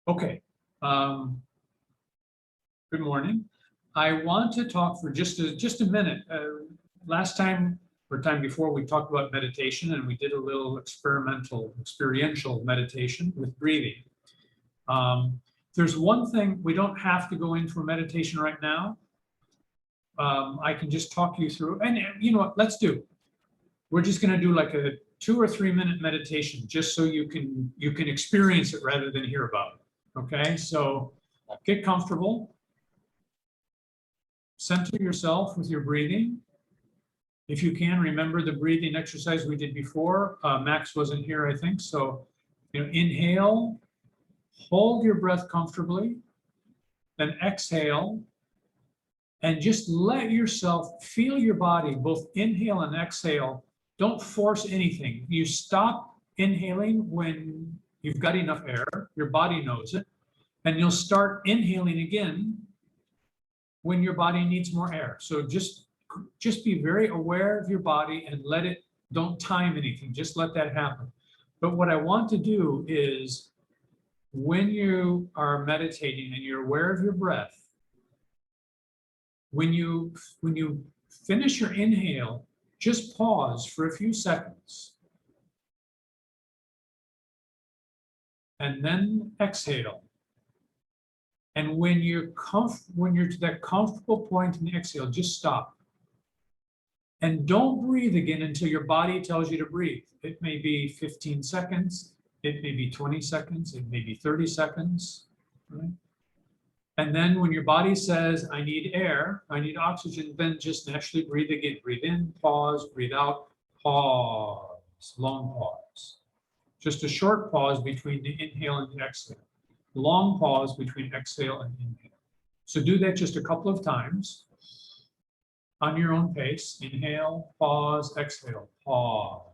Okay. Good morning. I want to talk for just a minute. Last time or time before, we talked about meditation, and we did a little experiential meditation with breathing. There's one thing we don't have to go into a meditation right now. I can just talk you through, and you know what? Let's do. We're just going to do like a 2 or 3 minute meditation, just so you can experience it rather than hear about it. Okay, so get comfortable. Center yourself with your breathing. If you can, remember the breathing exercise we did before. Max wasn't here, I think. So, inhale, hold your breath comfortably, then exhale, and just let yourself feel your body, both inhale and exhale. Don't force anything. You stop inhaling when you've got enough air. Your body knows it. And you'll start inhaling again when your body needs more air. So just be very aware of your body and don't time anything, just let that happen. But what I want to do is, when you are meditating and you're aware of your breath, when you finish your inhale, just pause for a few seconds. And then exhale. And when you're to that comfortable point in the exhale, just stop. And don't breathe again until your body tells you to breathe. It may be 15 seconds, it may be 20 seconds, it may be 30 seconds. Right? And then when your body says, I need air, I need oxygen, then just naturally breathe again. Breathe in, pause, breathe out, pause, long pause. Just a short pause between the inhale and the exhale. Long pause between exhale and inhale. So do that just a couple of times on your own pace. Inhale, pause, exhale, pause.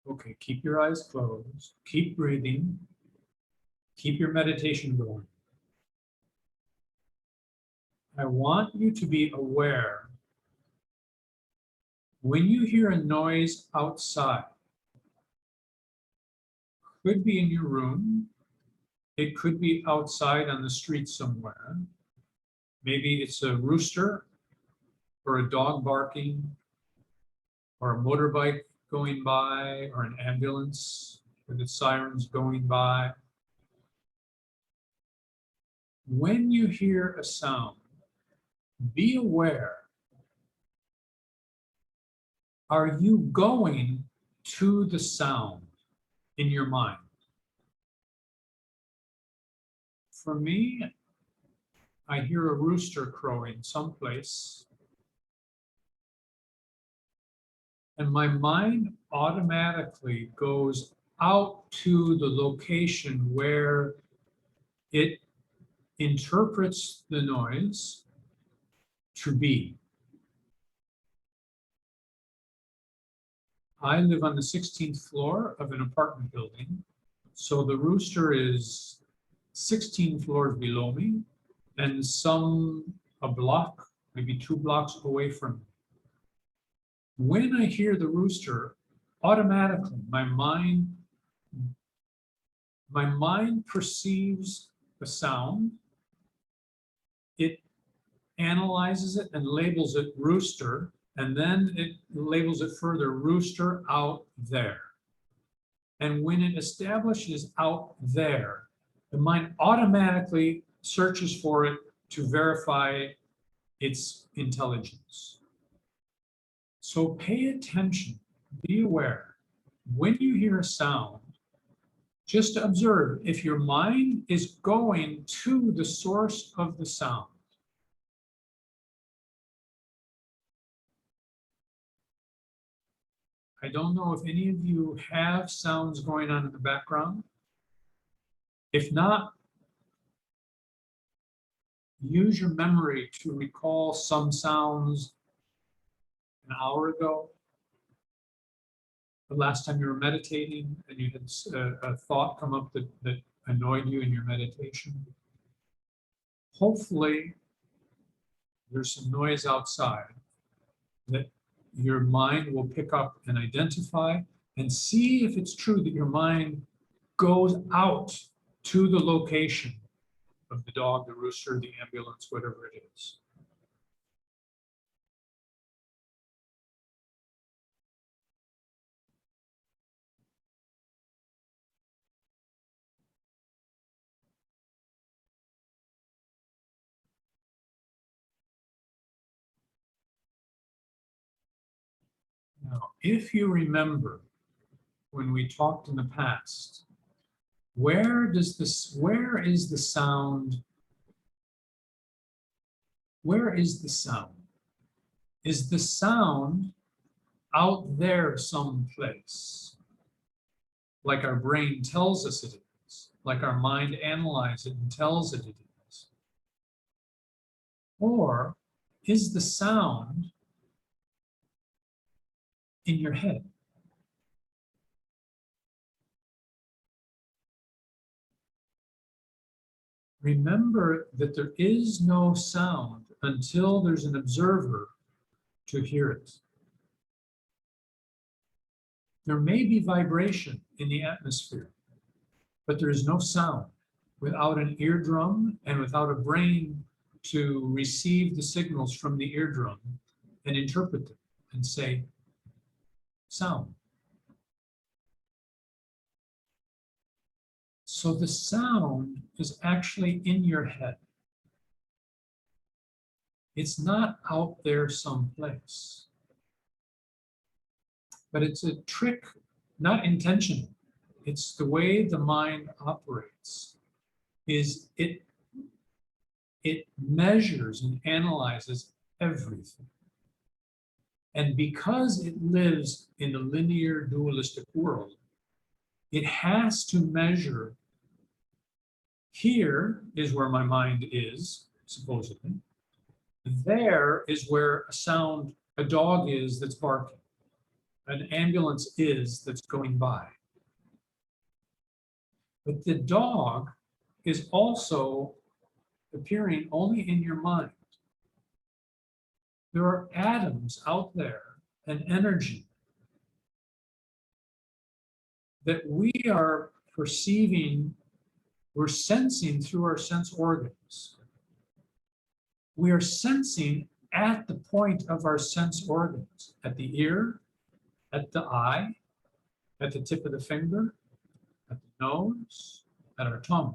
Okay, keep your eyes closed, keep breathing, keep your meditation going. I want you to be aware when you hear a noise outside. Could be in your room, it could be outside on the street somewhere. Maybe it's a rooster or a dog barking or a motorbike going by or an ambulance with its sirens going by. When you hear a sound, be aware. Are you going to the sound in your mind? For me, I hear a rooster crowing someplace, and my mind automatically goes out to the location where it interprets the noise to be. I live on the 16th floor of an apartment building, so the rooster is 16 floors below me and a block, maybe 2 blocks away from me. When I hear the rooster, automatically my mind perceives a sound, it analyzes it and labels it rooster, and then it labels it further, rooster out there. And when it establishes out there, the mind automatically searches for it to verify its intelligence. So pay attention, be aware. When you hear a sound, just observe if your mind is going to the source of the sound. I don't know if any of you have sounds going on in the background. If not, use your memory to recall some sounds an hour ago, the last time you were meditating and you had a thought come up that annoyed you in your meditation. Hopefully, there's some noise outside that your mind will pick up and identify, and see if it's true that your mind goes out to the location of the dog, the rooster, the ambulance, whatever it is. Now, if you remember when we talked in the past, where is the sound? Where is the sound? Is the sound out there someplace? Like our brain tells us it is, like our mind analyzes it and tells it is? Or is the sound in your head? Remember that there is no sound until there's an observer to hear it. There may be vibration in the atmosphere, but there is no sound without an eardrum and without a brain to receive the signals from the eardrum and interpret them and say, sound. So the sound is actually in your head. It's not out there someplace. But it's a trick, not intentional. It's the way the mind operates. Is it measures and analyzes everything. And because it lives in a linear dualistic world, it has to measure. Here is where my mind is, supposedly. There is where a dog is that's barking. An ambulance is that's going by. But the dog is also appearing only in your mind. There are atoms out there and energy that we are perceiving, we're sensing through our sense organs. We are sensing at the point of our sense organs, at the ear, at the eye, at the tip of the finger, at the nose, at our tongue.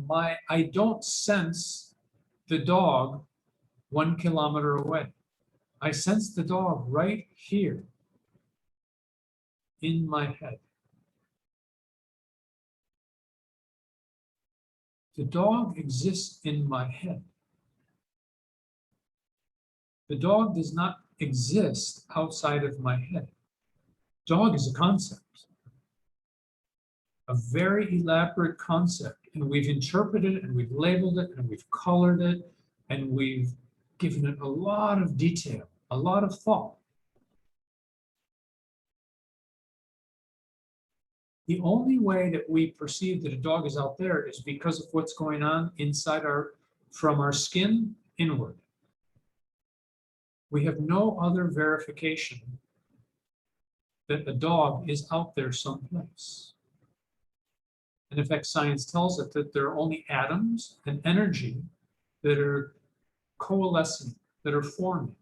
I don't sense the dog 1 kilometer away. I sense the dog right here in my head. The dog exists in my head. The dog does not exist outside of my head. Dog is a concept, a very elaborate concept, and we've interpreted it and we've labeled it and we've colored it and we've given it a lot of detail, a lot of thought. The only way that we perceive that a dog is out there is because of what's going on inside from our skin inward. We have no other verification that a dog is out there someplace. And in fact, science tells us that there are only atoms and energy that are coalescing, that are forming,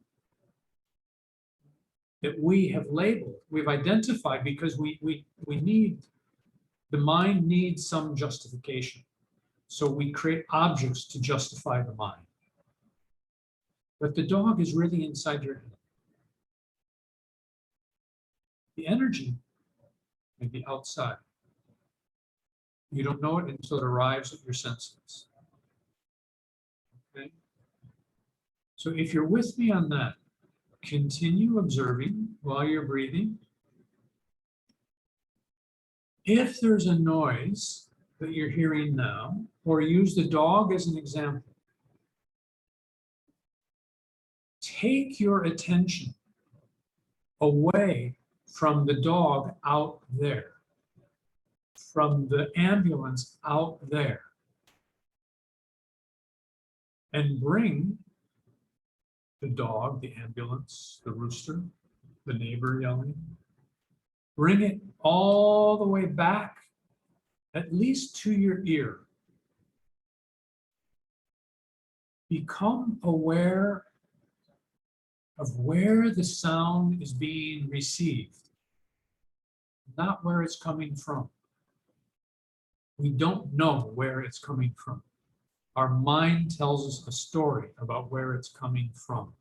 that we have labeled, we've identified, because we need, the mind needs some justification. So we create objects to justify the mind. But the dog is really inside your head. The energy may be outside. You don't know it until it arrives at your senses. Okay? So if you're with me on that, continue observing while you're breathing. If there's a noise that you're hearing now, or use the dog as an example, take your attention away from the dog out there, from the ambulance out there, and bring the dog, the ambulance, the rooster, the neighbor yelling, bring it all the way back, at least to your ear. Become aware of where the sound is being received, not where it's coming from. We don't know where it's coming from. Our mind tells us a story about where it's coming from.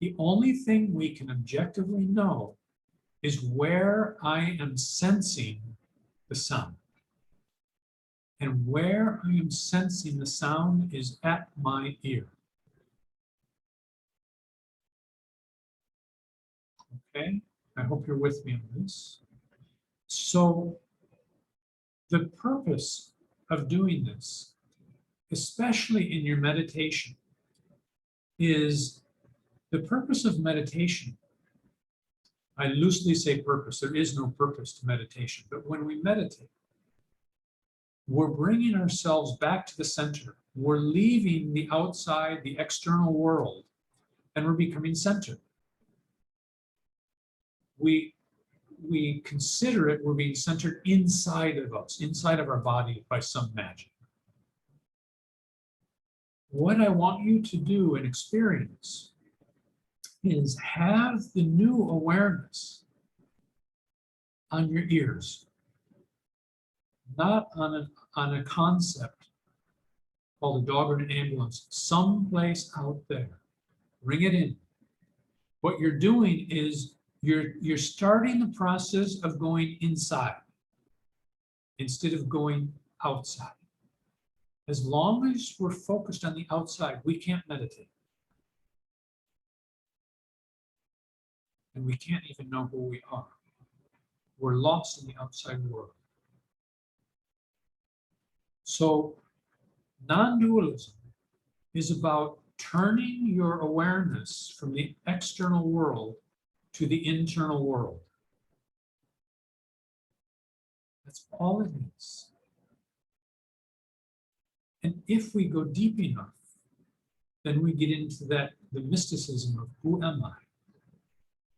The only thing we can objectively know is where I am sensing the sound. And where I am sensing the sound is at my ear. Okay, I hope you're with me on this. So the purpose of doing this, especially in your meditation, is the purpose of meditation. I loosely say purpose. There is no purpose to meditation. But when we meditate, we're bringing ourselves back to the center. We're leaving the outside, the external world, and we're becoming centered. We consider it, we're being centered inside of us, inside of our body by some magic. What I want you to do and experience is have the new awareness on your ears, not on a concept called a dog or an ambulance, someplace out there. Bring it in. What you're doing is you're starting the process of going inside instead of going outside. As long as we're focused on the outside, we can't meditate. And we can't even know who we are. We're lost in the outside world. So non-dualism is about turning your awareness from the external world to the internal world. That's all it is. And if we go deep enough, then we get into the mysticism of who am I?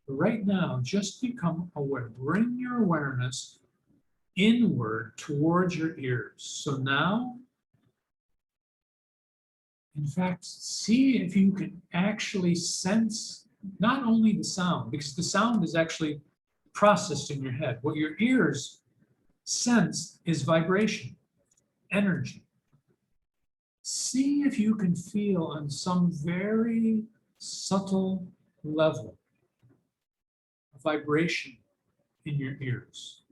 But right now, just become aware. Bring your awareness inward towards your ears. So now, in fact, see if you can actually sense not only the sound, because the sound is actually processed in your head. What your ears sense is vibration, energy. See if you can feel on some very subtle level a vibration in your ears.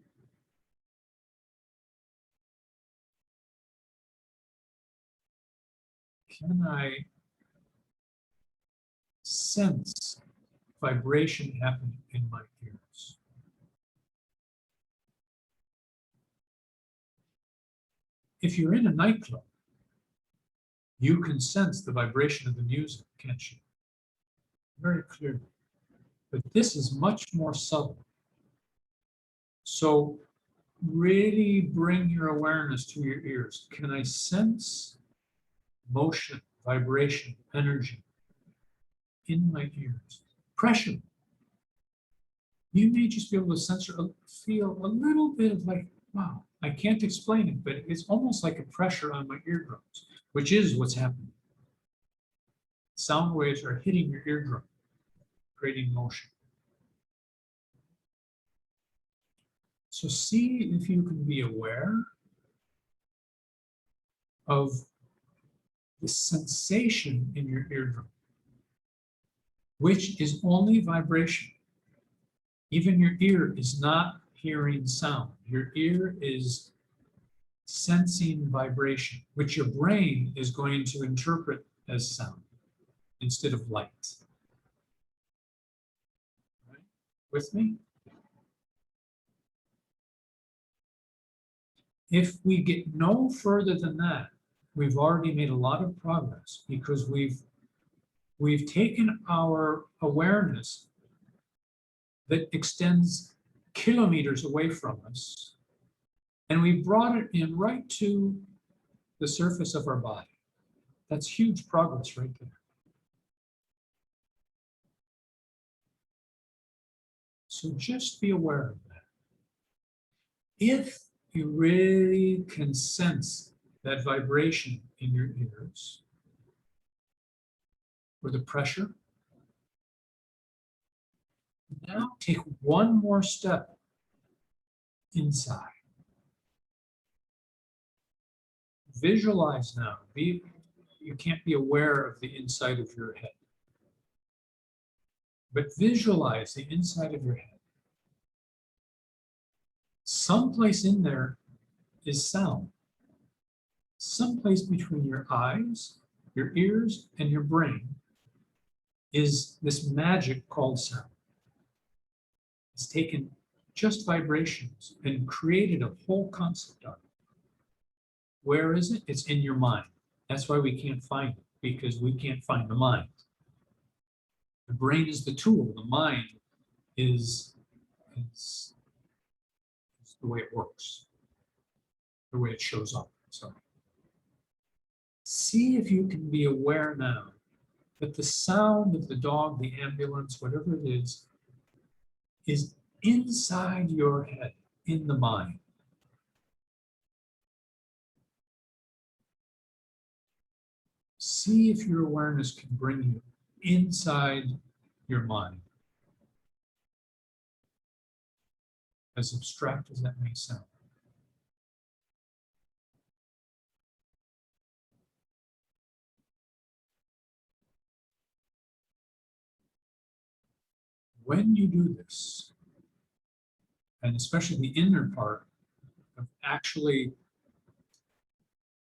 Can I sense vibration happening in my ears? If you're in a nightclub, you can sense the vibration of the music, can't you? Very clearly. But this is much more subtle. So really bring your awareness to your ears. Can I sense motion, vibration, energy in my ears? Pressure. You may just be able to feel a little bit of like, wow, I can't explain it, but it's almost like a pressure on my eardrums, which is what's happening. Sound waves are hitting your eardrum, creating motion. So see if you can be aware of the sensation in your eardrum, which is only vibration. Even your ear is not hearing sound. Your ear is sensing vibration, which your brain is going to interpret as sound instead of light. Right? With me? If we get no further than that, we've already made a lot of progress because we've taken our awareness that extends kilometers away from us, and we brought it in right to the surface of our body. That's huge progress right there. So just be aware of that. If you really can sense that vibration in your ears, or the pressure, now take one more step inside. Visualize now. You can't be aware of the inside of your head, but visualize the inside of your head. Someplace in there is sound. Someplace between your eyes, your ears, and your brain is this magic called sound. It's taken just vibrations and created a whole concept of it. Where is it? It's in your mind. That's why we can't find it, because we can't find the mind. The brain is the tool. The mind is the way it works, the way it shows up. Sorry. See if you can be aware now that the sound of the dog, the ambulance, whatever it is inside your head, in the mind. See if your awareness can bring you inside your mind. As abstract as that may sound. When you do this, and especially the inner part of actually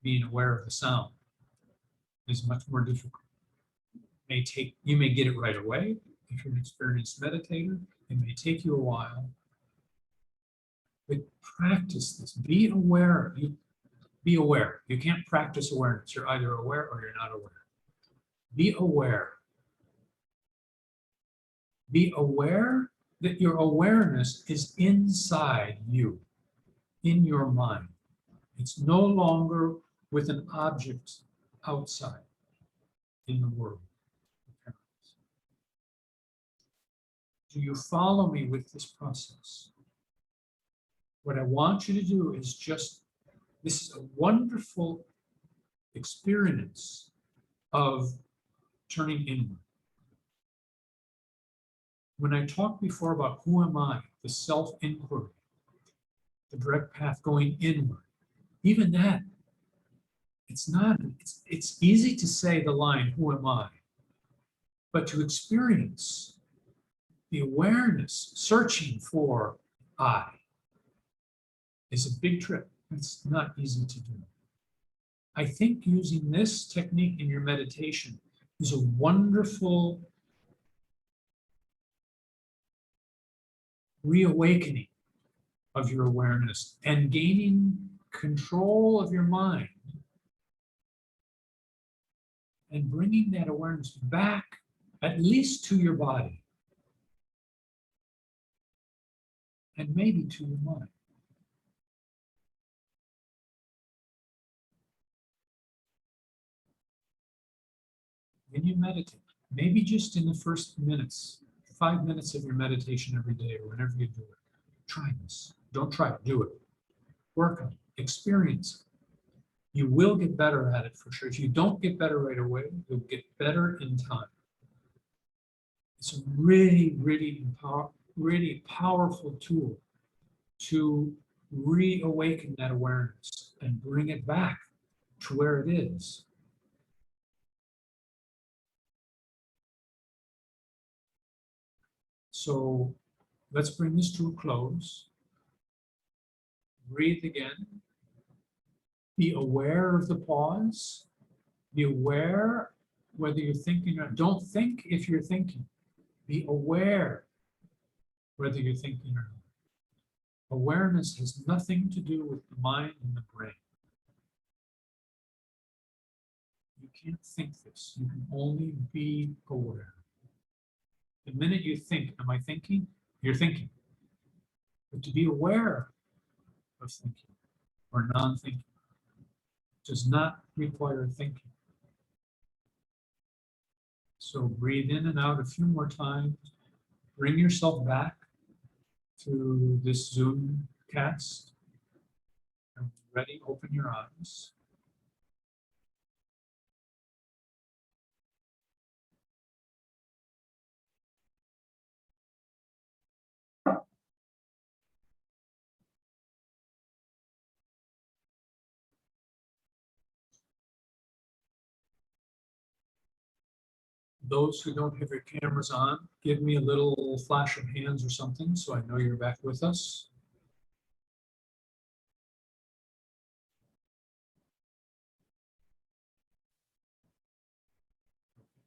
being aware of the sound, is much more difficult. You may get it right away if you're an experienced meditator. It may take you a while. But practice this. Be aware. Be aware. You can't practice awareness. You're either aware or you're not aware. Be aware. Be aware that your awareness is inside you, in your mind. It's no longer with an object outside in the world. Do you follow me with this process? What I want you to do is this is a wonderful experience of turning inward. When I talked before about who am I, the self-inquiry, the direct path going inward, even that, it's easy to say the line, who am I? But to experience the awareness, searching for I, is a big trip. It's not easy to do. I think using this technique in your meditation is a wonderful reawakening of your awareness and gaining control of your mind and bringing that awareness back at least to your body and maybe to your mind. When you meditate, maybe just in the first minutes, 5 minutes of your meditation every day or whenever you do it, try this. Don't try it, do it. work on it, experience it. You will get better at it for sure. If you don't get better right away, you'll get better in time. It's a really, really powerful tool to reawaken that awareness and bring it back to where it is. So let's bring this to a close. Breathe again. Be aware of the pause. Be aware whether you're thinking or don't think if you're thinking. Be aware whether you're thinking or not. Awareness has nothing to do with the mind and the brain. You can't think this. You can only be aware. The minute you think, am I thinking? You're thinking. But to be aware of thinking or non-thinking does not require thinking. So breathe in and out a few more times. Bring yourself back to this Zoom cast. And ready, open your eyes. Those who don't have your cameras on, give me a little flash of hands or something so I know you're back with us.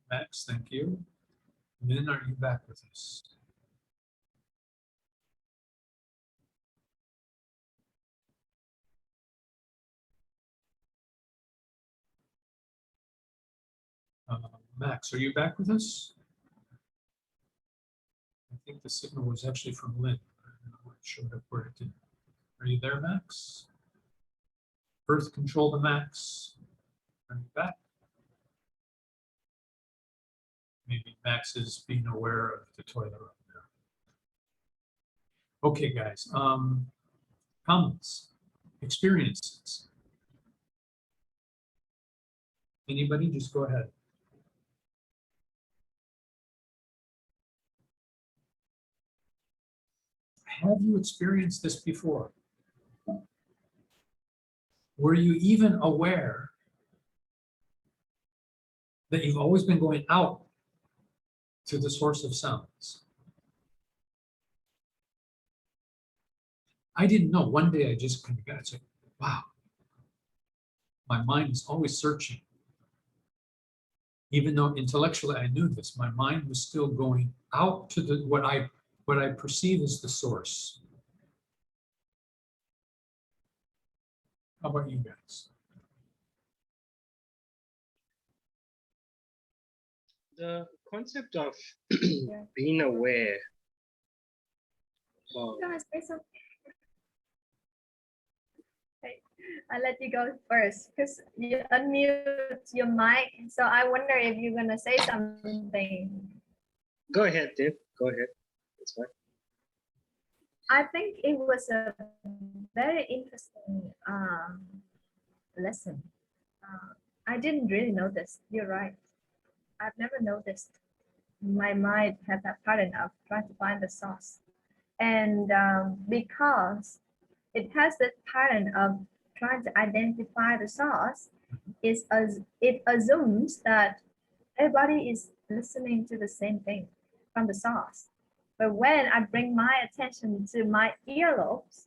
Max, thank you. Min, are you back with us? Max, are you back with us? I think the signal was actually from Lynn. I don't know where it showed up where it didn't. Are you there, Max? Birth control to Max. Are you back? Maybe Max is being aware of the toilet right now. Okay, guys. Comments, experiences. Anybody, just go ahead. Have you experienced this before? Were you even aware that you've always been going out to the source of sounds? I didn't know. One day I just kind of got it. Like, wow, my mind is always searching. Even though intellectually I knew this, my mind was still going out to the what I perceive as the source. How about you guys? The concept of being aware. Wow. Can I say something? Okay, I'll let you go first because you unmute your mic. So I wonder if you're gonna say something. Go ahead, Dave. Go ahead. That's fine. I think it was a very interesting lesson. I didn't really notice. You're right. I've never noticed my mind had that pattern of trying to find the source. And because it has that pattern of trying to identify the source, it assumes that everybody is listening to the same thing from the source. But when I bring my attention to my earlobes,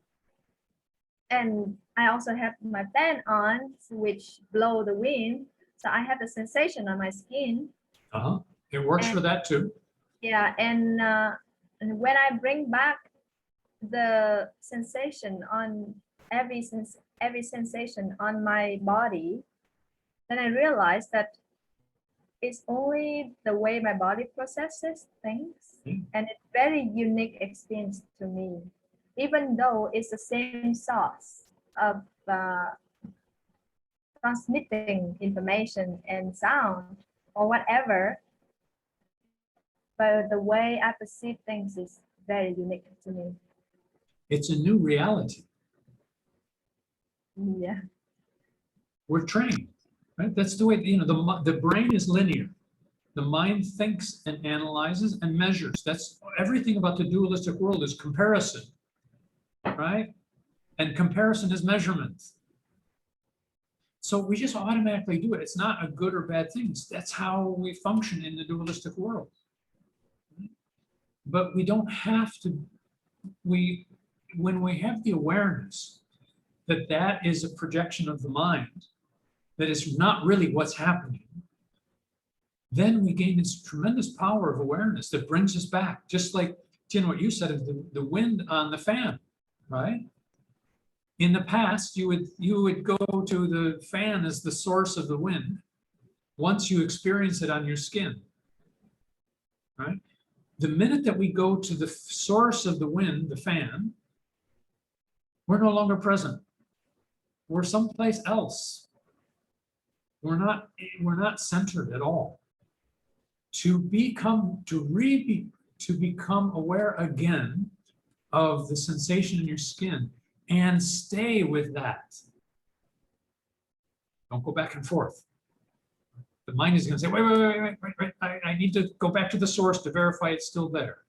and I also have my fan on, which blow the wind, so I have the sensation on my skin. It works for that too. Yeah, and when I bring back the sensation on every sensation on my body, then I realized that it's only the way my body processes things, and it's very unique experience to me, even though it's the same source of transmitting information and sound or whatever, but the way I perceive things is very unique to me. It's a new reality. Yeah. We're trained, right? That's the way, the brain is linear. The mind thinks and analyzes and measures. That's everything about the dualistic world is comparison, right? And comparison is measurement. So we just automatically do it. It's not a good or bad thing. That's how we function in the dualistic world. But we don't have to, when we have the awareness that that is a projection of the mind, that is not really what's happening, then we gain this tremendous power of awareness that brings us back. Just like, Tin, what you said of the wind on the fan, right? In the past, you would go to the fan as the source of the wind once you experience it on your skin, right? The minute that we go to the source of the wind, the fan, we're no longer present. We're someplace else. We're not centered at all. To become aware again of the sensation in your skin and stay with that. Don't go back and forth. The mind is going to say, wait. I need to go back to the source to verify it's still there.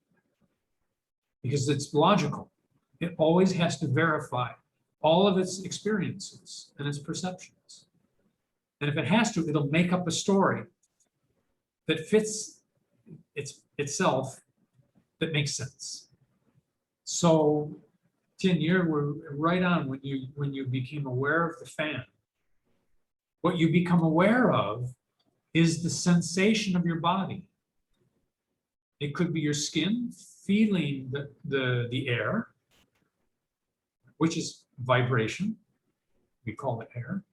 Because it's logical. It always has to verify all of its experiences and its perceptions. And if it has to, it'll make up a story that fits itself, that makes sense. So, Tin, you were right on when you became aware of the fan. What you become aware of is the sensation of your body. It could be your skin feeling the air, which is vibration. We call it air.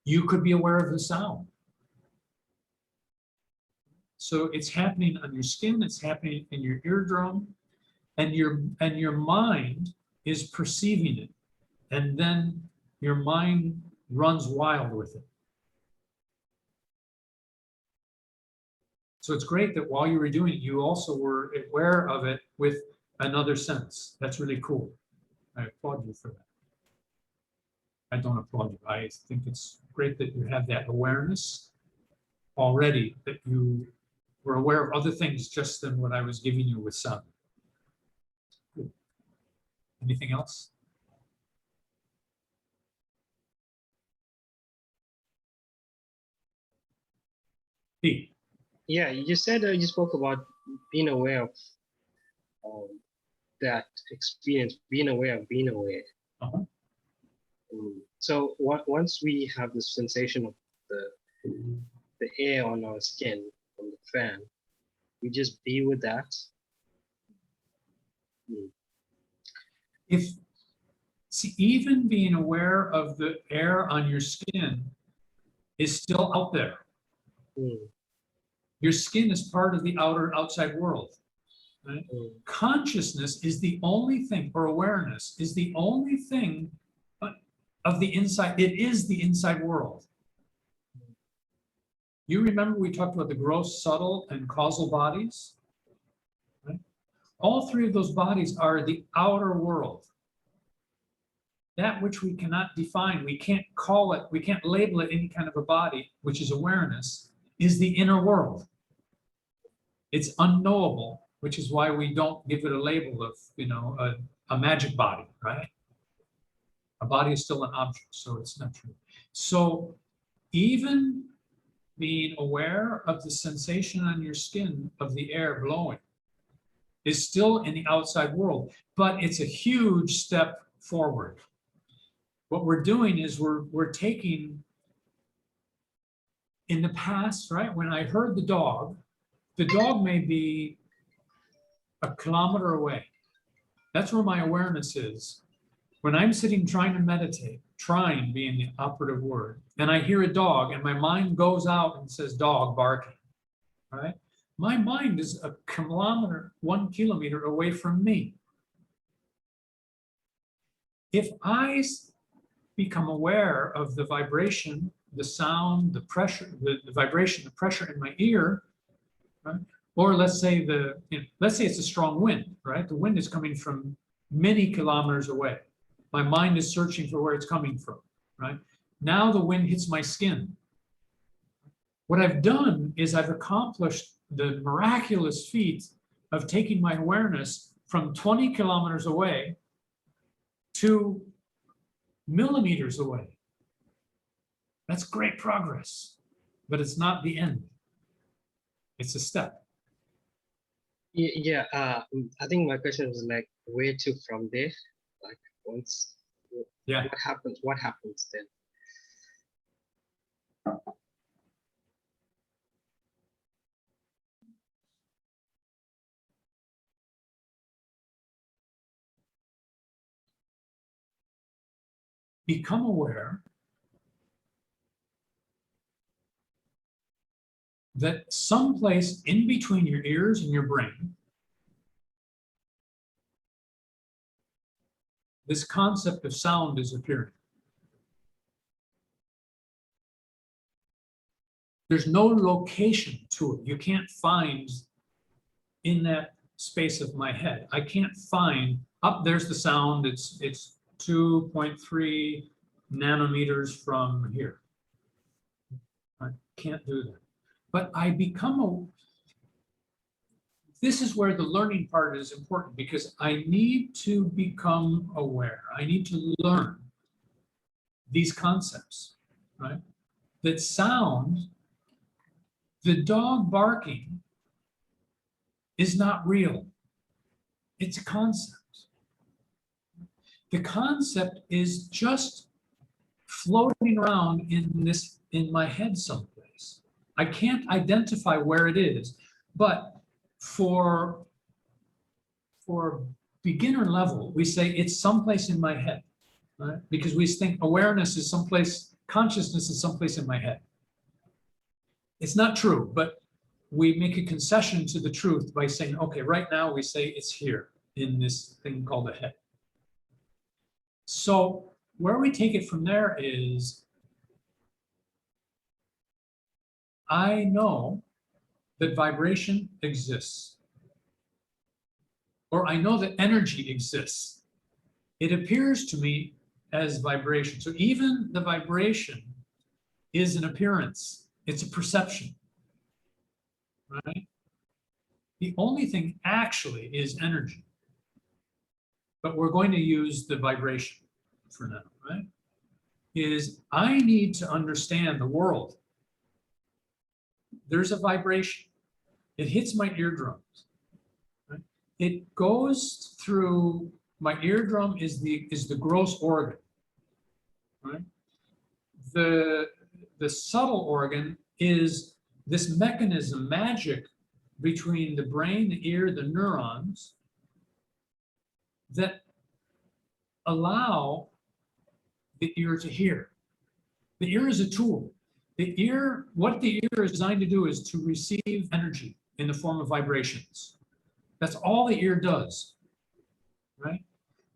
You could be aware of the sound. So it's happening on your skin, it's happening in your eardrum, and your mind is perceiving it. And then your mind runs wild with it. So it's great that while you were doing it, you also were aware of it with another sense. That's really cool. I applaud you for that. I don't applaud you. I think it's great that you have that awareness already, that you were aware of other things just than what I was giving you with sound. Good. Anything else? Pete. Yeah, you said you spoke about being aware of that experience, being aware of being aware. Uh-huh. So once we have the sensation of the air on our skin from the fan, we just be with that. Even being aware of the air on your skin is still out there. Your skin is part of the outside world. Right? Consciousness is the only thing, or awareness is the only thing of the inside. It is the inside world. You remember we talked about the gross, subtle, and causal bodies? Right? All three of those bodies are the outer world. That which we cannot define, we can't call it, we can't label it any kind of a body, which is awareness, is the inner world. It's unknowable, which is why we don't give it a label of, a magic body, right? A body is still an object, so it's not true. So even being aware of the sensation on your skin of the air blowing is still in the outside world, but it's a huge step forward. What we're doing is we're taking, in the past, right, when I heard the dog may be a kilometer away. That's where my awareness is. When I'm sitting trying to meditate, trying being the operative word, and I hear a dog and my mind goes out and says dog barking, right? My mind is a kilometer, 1 kilometer away from me. If I become aware of the vibration, the sound, the pressure, the vibration, the pressure in my ear, right? Or let's say let's say it's a strong wind, right? The wind is coming from many kilometers away. My mind is searching for where it's coming from, right? Now the wind hits my skin. What I've done is I've accomplished the miraculous feat of taking my awareness from 20 kilometers away to millimeters away. That's great progress, but it's not the end. It's a step. Yeah, I think my question was like, where to from there? Like once, Yeah. what happens? What happens then? Become aware that someplace in between your ears and your brain, this concept of sound is appearing. There's no location to it. You can't find in that space of my head. I can't find, up there's the sound, it's 2.3 nanometers from here. I can't do that. But I become a, this is where the learning part is important, because I need to become aware. I need to learn these concepts, right? That sound, the dog barking is not real. It's a concept. The concept is just floating around in my head someplace. I can't identify where it is, but for beginner level, we say it's someplace in my head, right? Because we think awareness is someplace, consciousness is someplace in my head. It's not true, but we make a concession to the truth by saying, okay, right now we say it's here in this thing called the head. So where we take it from there is, I know that vibration exists, or I know that energy exists. It appears to me as vibration. So even the vibration is an appearance. It's a perception, right? The only thing actually is energy. But we're going to use the vibration for now, right? Is I need to understand the world. There's a vibration. It hits my eardrums. Right? It goes through my eardrum is the gross organ, right? The subtle organ is this mechanism, magic between the brain, the ear, the neurons that allow the ear to hear. The ear is a tool. The ear, what the ear is designed to do is to receive energy in the form of vibrations. That's all the ear does, right?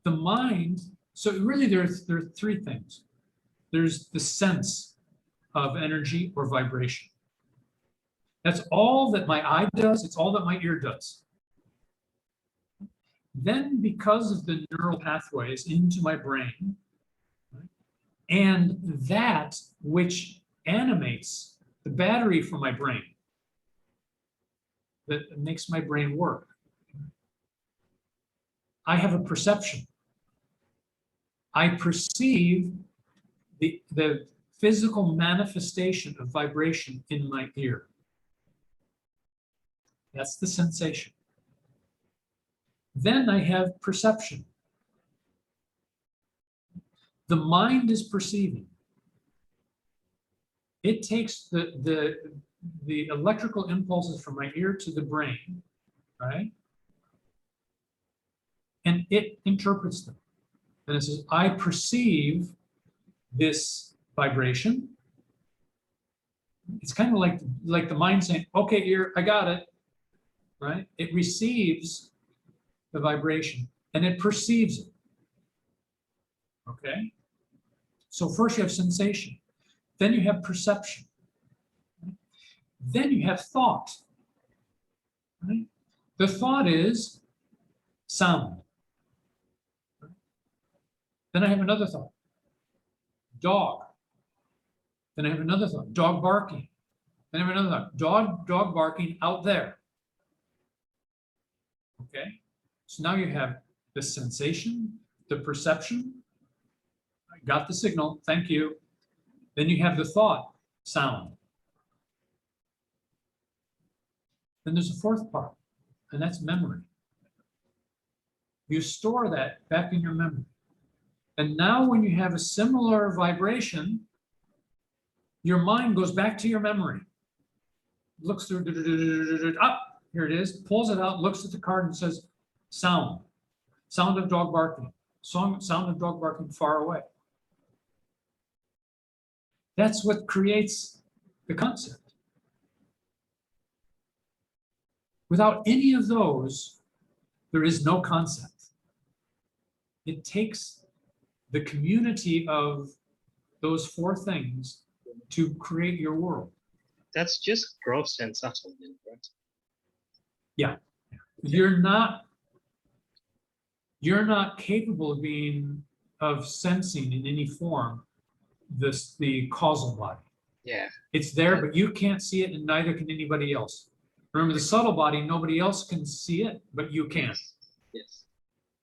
The mind, so really there are three things. There's the sense of energy or vibration. That's all that my eye does. It's all that my ear does. Then because of the neural pathways into my brain, right, and that which animates the battery for my brain, that makes my brain work, I have a perception. I perceive the physical manifestation of vibration in my ear. That's the sensation. Then I have perception. The mind is perceiving. It takes the electrical impulses from my ear to the brain, right? And it interprets them. And it says, I perceive this vibration. It's kind of like the mind saying, okay, ear, I got it, right? It receives the vibration and it perceives it, okay? So first you have sensation, then you have perception, right? Then you have thought, right? The thought is sound. Then I have another thought. Dog. Then I have another thought. Dog barking. Then I have another thought. Dog barking out there. Okay. So now you have the sensation, the perception. I got the signal. Thank you. Then you have the thought, sound. Then there's a fourth part, and that's memory. You store that back in your memory. And now when you have a similar vibration, your mind goes back to your memory. Looks through, up, here it is, pulls it out, looks at the card and says, sound. Sound of dog barking. Sound of dog barking far away. That's what creates the concept. Without any of those, there is no concept. It takes the community of those four things to create your world. That's just gross and subtle, then, right? Yeah. You're not capable of sensing in any form the causal body. Yeah. It's there, but you can't see it, and neither can anybody else. Remember, the subtle body, nobody else can see it, but you can. Yes.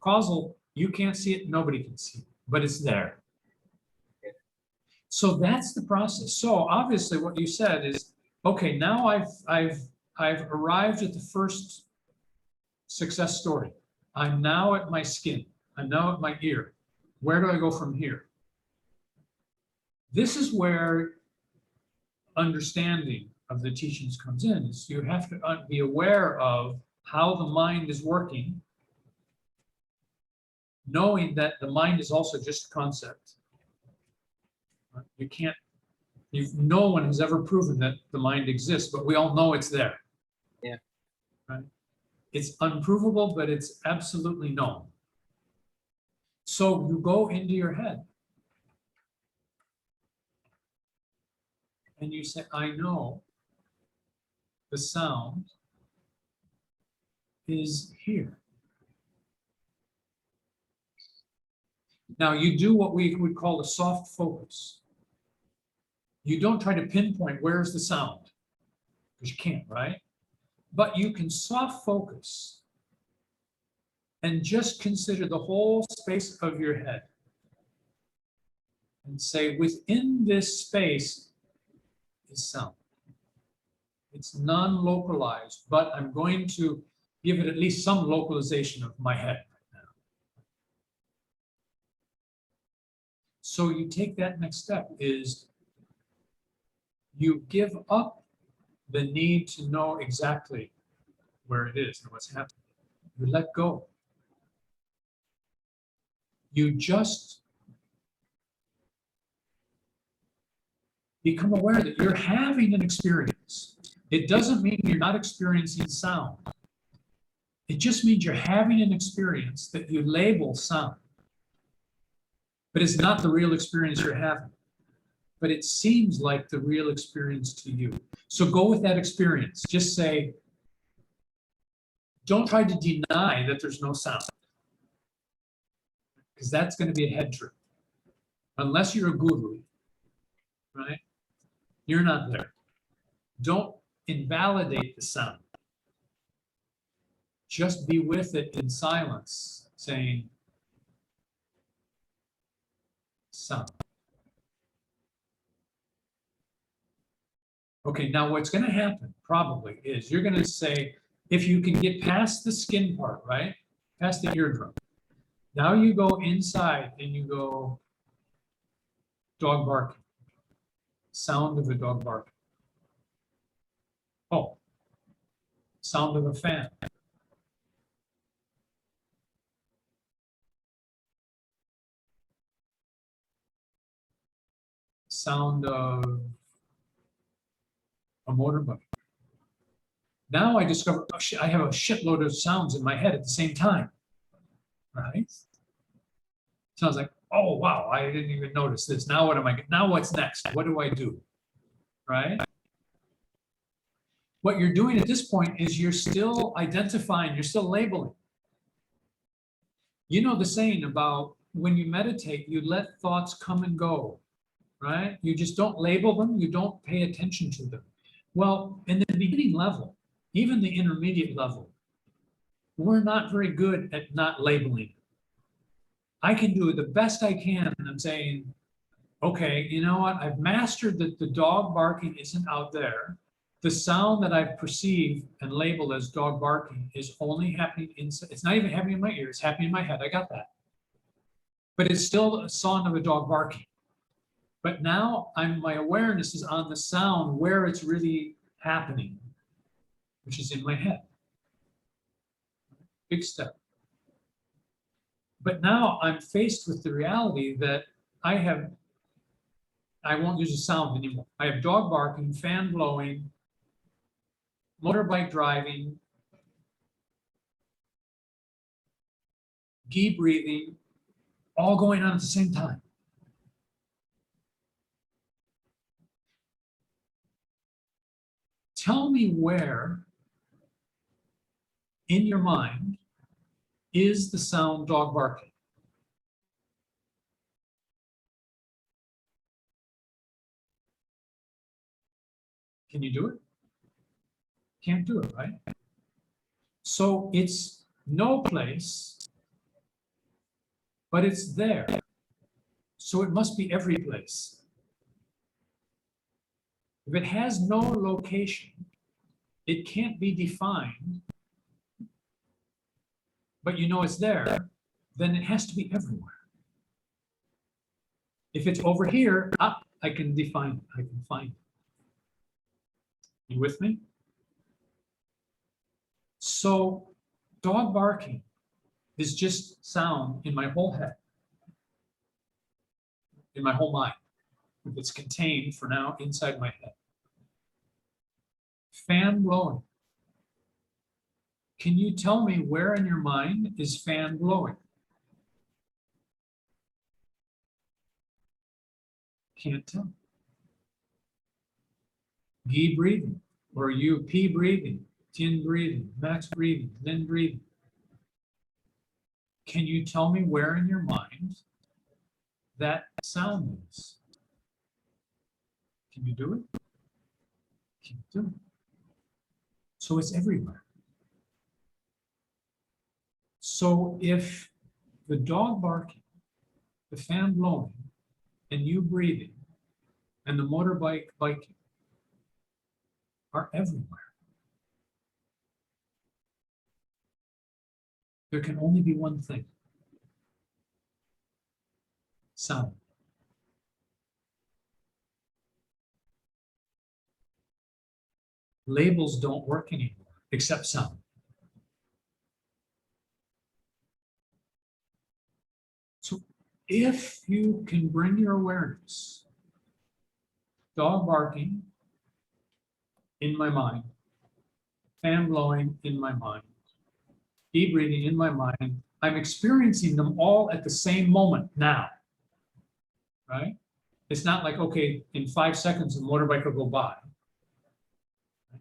Causal, you can't see it, nobody can see it, but it's there. So that's the process. So obviously what you said is, okay, now I've arrived at the first success story. I'm now at my skin. I'm now at my ear. Where do I go from here? This is where understanding of the teachings comes in. Is you have to be aware of how the mind is working, knowing that the mind is also just a concept. You can't, no one has ever proven that the mind exists, but we all know it's there. Yeah. Right? It's unprovable, but it's absolutely known. So you go into your head and you say, I know the sound is here. Now you do what we would call a soft focus. You don't try to pinpoint where's the sound, because you can't, right? But you can soft focus and just consider the whole space of your head and say, within this space is sound. It's non-localized, but I'm going to give it at least some localization of my head right now. So you take that next step is you give up the need to know exactly where it is and what's happening. You let go. You just become aware that you're having an experience. It doesn't mean you're not experiencing sound. It just means you're having an experience that you label sound. But it's not the real experience you're having. But it seems like the real experience to you. So go with that experience. Just say, don't try to deny that there's no sound. Because that's going to be a head trip. Unless you're a guru, right? You're not there. Don't invalidate the sound. Just be with it in silence, saying, sound. Okay, now what's going to happen probably is you're going to say, if you can get past the skin part, right? Past the eardrum. Now you go inside and you go dog barking. Sound of a dog barking. Oh, sound of a fan. Sound of a motorbike. Now I discover, oh shit, I have a shitload of sounds in my head at the same time, right? Sounds like, oh wow, I didn't even notice this. Now what am I? Now what's next? What do I do? Right? What you're doing at this point is you're still identifying, you're still labeling. You know the saying about when you meditate, you let thoughts come and go, right? You just don't label them, you don't pay attention to them. Well, in the beginning level, even the intermediate level, we're not very good at not labeling. I can do the best I can, and I'm saying, okay, you know what? I've mastered that the dog barking isn't out there. The sound that I perceive and label as dog barking is only happening inside. It's not even happening in my ear, it's happening in my head. I got that. But it's still a sound of a dog barking. But now my awareness is on the sound where it's really happening, which is in my head. Big step. But now I'm faced with the reality that I won't use a sound anymore. I have dog barking, fan blowing, motorbike driving, ghee breathing, all going on at the same time. Tell me where in your mind is the sound dog barking? Can you do it? Can't do it, right? So it's no place, but it's there. So it must be every place. If it has no location, it can't be defined, but you know it's there, then it has to be everywhere. If it's over here, I can define it, I can find it. You with me? So dog barking is just sound in my whole head, in my whole mind. If it's contained for now inside my head. Fan blowing. Can you tell me where in your mind is fan blowing? Can't tell. Ghee breathing, or you P breathing, Tin breathing, Max breathing, Lin breathing. Can you tell me where in your mind that sound is? Can you do it? Can't do it. So it's everywhere. So if the dog barking, the fan blowing, and you breathing, and the motorbike biking are everywhere, there can only be one thing: sound. Labels don't work anymore, except sound. So if you can bring your awareness, dog barking in my mind, fan blowing in my mind, deep breathing in my mind, I'm experiencing them all at the same moment now, right? It's not like, okay, in 5 seconds, the motorbike will go by.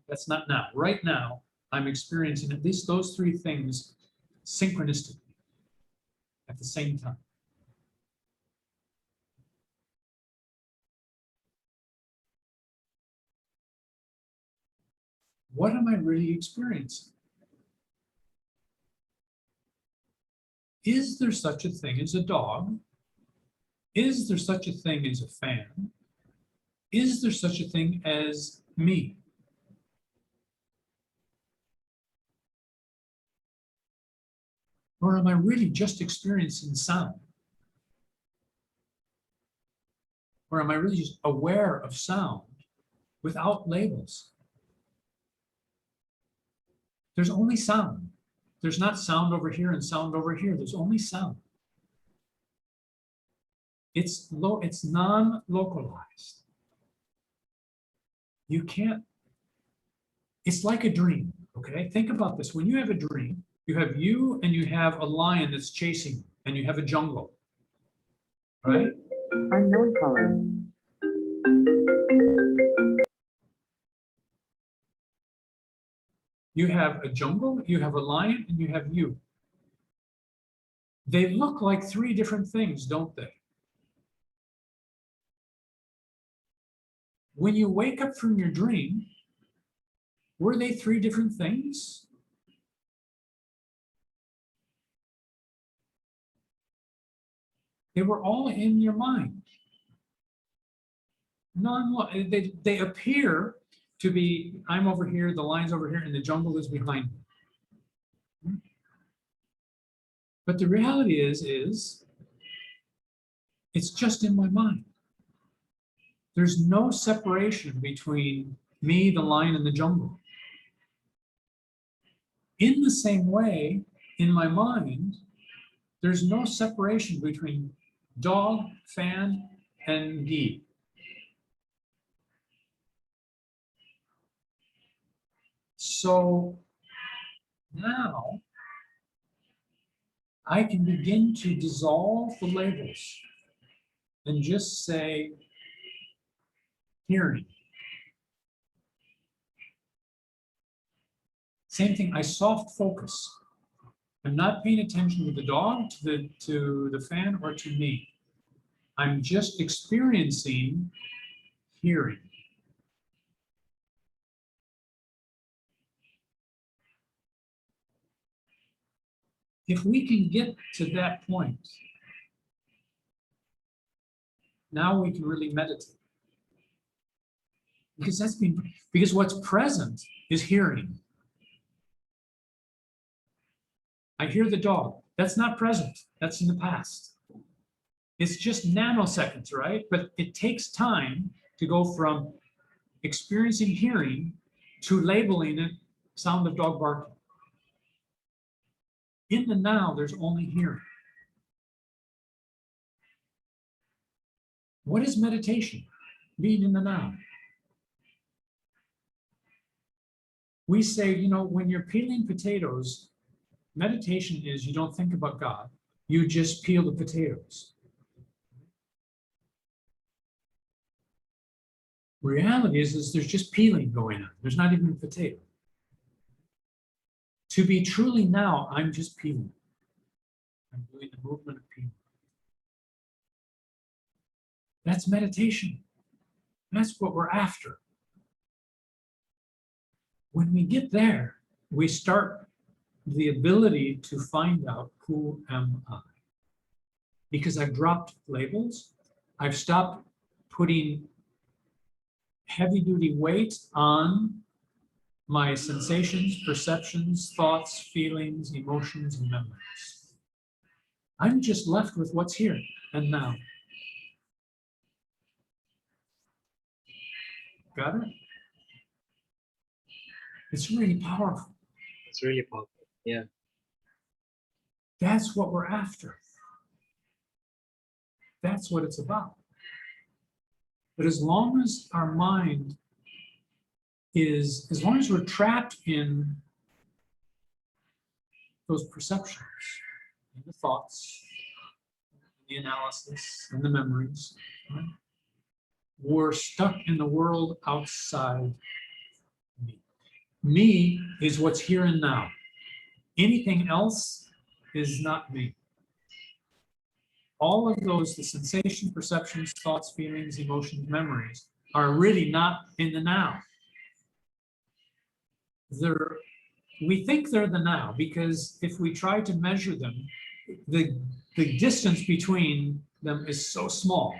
That's not now. Right now, I'm experiencing at least those three things synchronistically at the same time. What am I really experiencing? Is there such a thing as a dog? Is there such a thing as a fan? Is there such a thing as me? Or am I really just experiencing sound? Or am I really just aware of sound without labels? There's only sound. There's not sound over here and sound over here. There's only sound. It's non-localized. You can't, it's like a dream, okay? Think about this. When you have a dream, you have you and you have a lion that's chasing you, and you have a jungle, right? Unknown caller. You have a jungle, you have a lion, and you have you. They look like three different things, don't they? When you wake up from your dream, were they three different things? They were all in your mind. They appear to be, I'm over here, the lion's over here, and the jungle is behind me. But the reality is it's just in my mind. There's no separation between me, the lion, and the jungle. In the same way, in my mind, there's no separation between dog, fan, and Guy. So now I can begin to dissolve the labels and just say hearing. Same thing, I soft focus. I'm not paying attention to the dog, to the fan, or to me. I'm just experiencing hearing. If we can get to that point, now we can really meditate. Because what's present is hearing. I hear the dog. That's not present. That's in the past. It's just nanoseconds, right? But it takes time to go from experiencing hearing to labeling it sound of dog barking. In the now, there's only hearing. What is meditation? Being in the now. We say, you know, when you're peeling potatoes, meditation is you don't think about God. You just peel the potatoes. Reality is there's just peeling going on. There's not even a potato. To be truly now, I'm just peeling. I'm doing the movement of peeling. That's meditation. That's what we're after. When we get there, we start the ability to find out who am I. Because I've dropped labels. I've stopped putting heavy duty weight on my sensations, perceptions, thoughts, feelings, emotions, and memories. I'm just left with what's here and now. Got it? It's really powerful. It's really powerful. Yeah. That's what we're after. That's what it's about. But as long as our mind is, as long as we're trapped in those perceptions, in the thoughts, the analysis, and the memories, right? We're stuck in the world outside me. Me is what's here and now. Anything else is not me. All of those, the sensation, perceptions, thoughts, feelings, emotions, memories, are really not in the now. We think they're the now because if we try to measure them, the distance between them is so small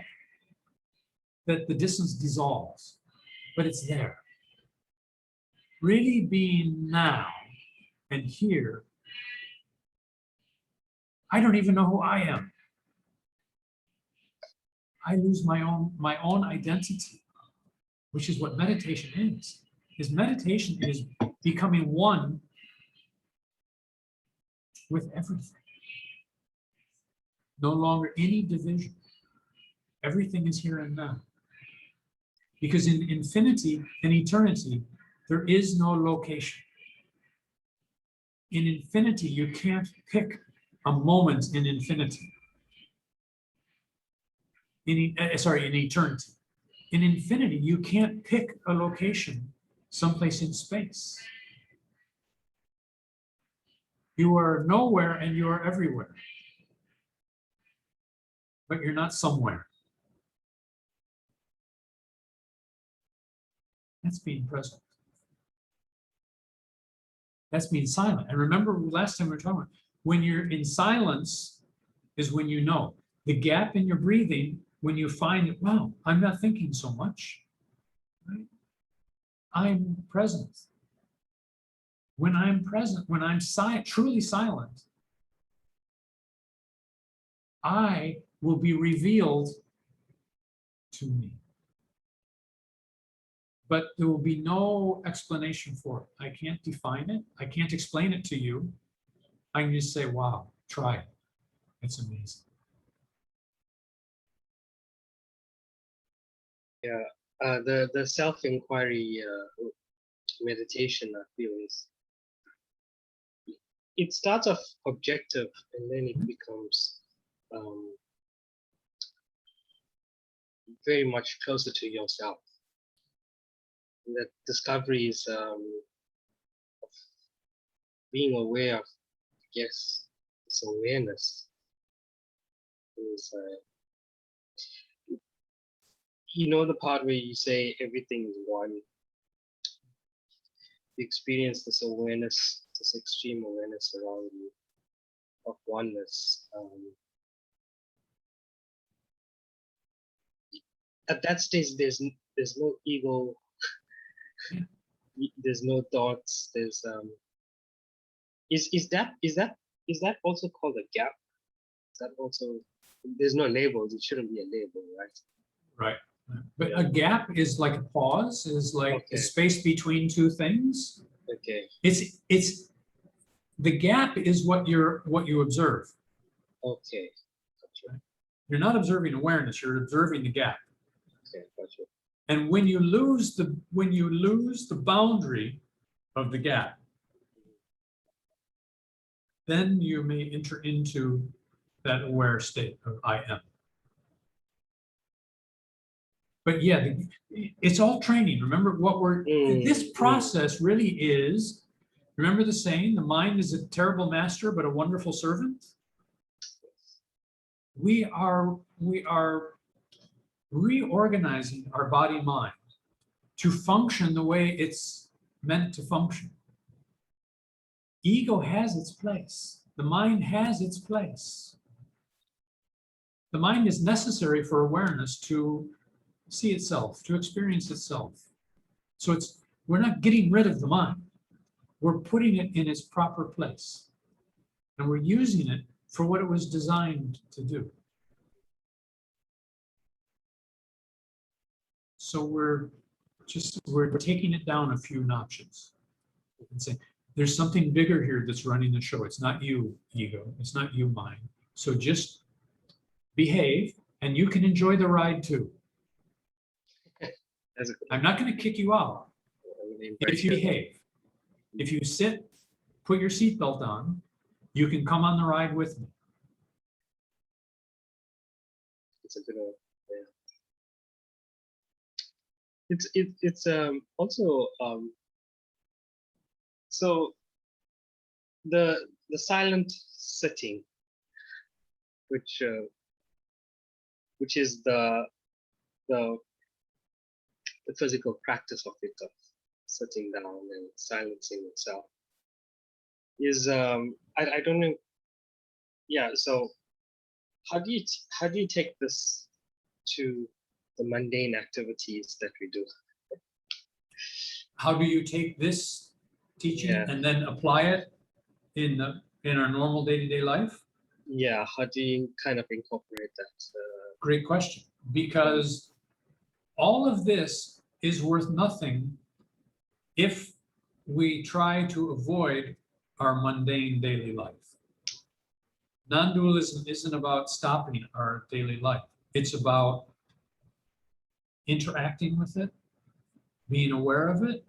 that the distance dissolves, but it's there. Really being now and here, I don't even know who I am. I lose my own identity, which is what meditation is. Meditation is becoming one with everything. No longer any division. Everything is here and now. Because in infinity and eternity, there is no location. In infinity, you can't pick a moment in infinity. In eternity. In infinity, you can't pick a location someplace in space. You are nowhere and you are everywhere. but you're not somewhere. That's being present. That's being silent. And remember last time we were talking about, when you're in silence is when you know. The gap in your breathing, when you find that, wow, I'm not thinking so much, right? I'm present. When I'm present, when I'm truly silent, I will be revealed to me. But there will be no explanation for it. I can't define it. I can't explain it to you. I can just say, wow, try it. It's amazing. Yeah, the self-inquiry meditation, I feel, is it starts off objective and then it becomes very much closer to yourself. And that discovery is being aware of, I guess, this awareness is, you know, the part where you say everything is one. You experience this awareness, this extreme awareness around you of oneness. At that stage, there's no ego, there's no thoughts. There's is that also called a gap? Is that also, there's no labels. It shouldn't be a label, right? Right. But a gap is like a pause, is like Okay. the space between two things. Okay. It's the gap is what you observe. Okay. Gotcha. You're not observing awareness, you're observing the gap. Okay. Gotcha. And when you lose the boundary of the gap, then you may enter into that aware state of I am. But yeah, it's all training. Remember what this process really is. Remember the saying, the mind is a terrible master, but a wonderful servant. We are reorganizing our body mind to function the way it's meant to function. Ego has its place. The mind has its place. The mind is necessary for awareness to see itself, to experience itself. So we're not getting rid of the mind. We're putting it in its proper place. And we're using it for what it was designed to do. So we're taking it down a few notches and saying, there's something bigger here that's running the show. It's not you, ego. It's not you, mind. So just behave, and you can enjoy the ride too. I'm not going to kick you out if you behave. If you sit, put your seatbelt on, you can come on the ride with me. It's a good one. Yeah. It's also so the silent sitting, which is the physical practice of it, of sitting down and silencing itself, is I don't know. Yeah. So how do you take this to the mundane activities that we do? How do you take this teaching and then apply it in our normal day-to-day life? Yeah, how do you kind of incorporate that? Great question, because all of this is worth nothing if we try to avoid our mundane daily life. Non-dualism isn't about stopping our daily life. It's about interacting with it, being aware of it,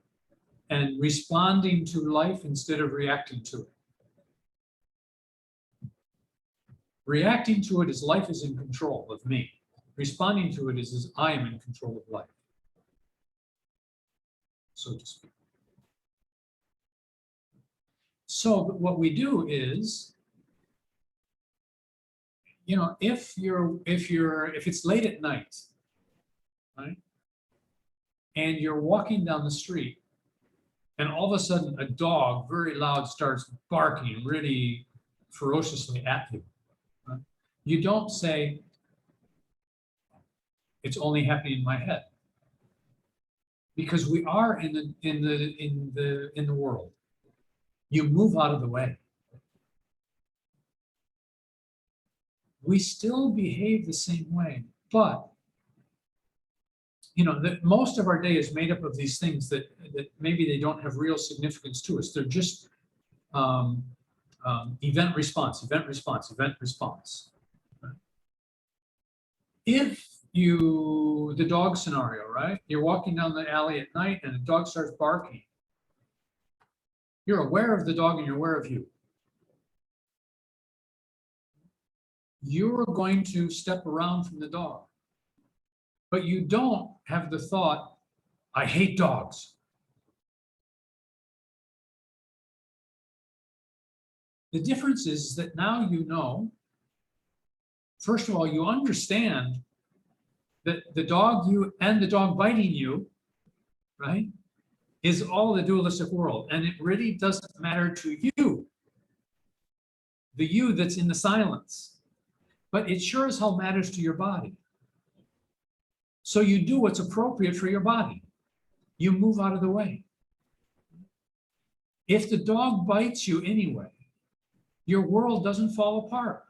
and responding to life instead of reacting to it. Reacting to it is life is in control of me. Responding to it is I am in control of life, so to speak. So what we do is, you know, if it's late at night, right? And you're walking down the street and all of a sudden a dog very loud starts barking really ferociously at you. Right? You don't say, it's only happening in my head. Because we are in the world. You move out of the way. We still behave the same way, but you know, most of our day is made up of these things that maybe they don't have real significance to us. They're just event response, event response, event response. If the dog scenario, right? You're walking down the alley at night and a dog starts barking. You're aware of the dog and you're aware of you. You're going to step around from the dog. But you don't have the thought, I hate dogs. The difference is that now you know, first of all, you understand that the dog and the dog biting you, right, is all the dualistic world. And it really doesn't matter to you, the you that's in the silence. But it sure as hell matters to your body. So you do what's appropriate for your body. You move out of the way. If the dog bites you anyway, your world doesn't fall apart.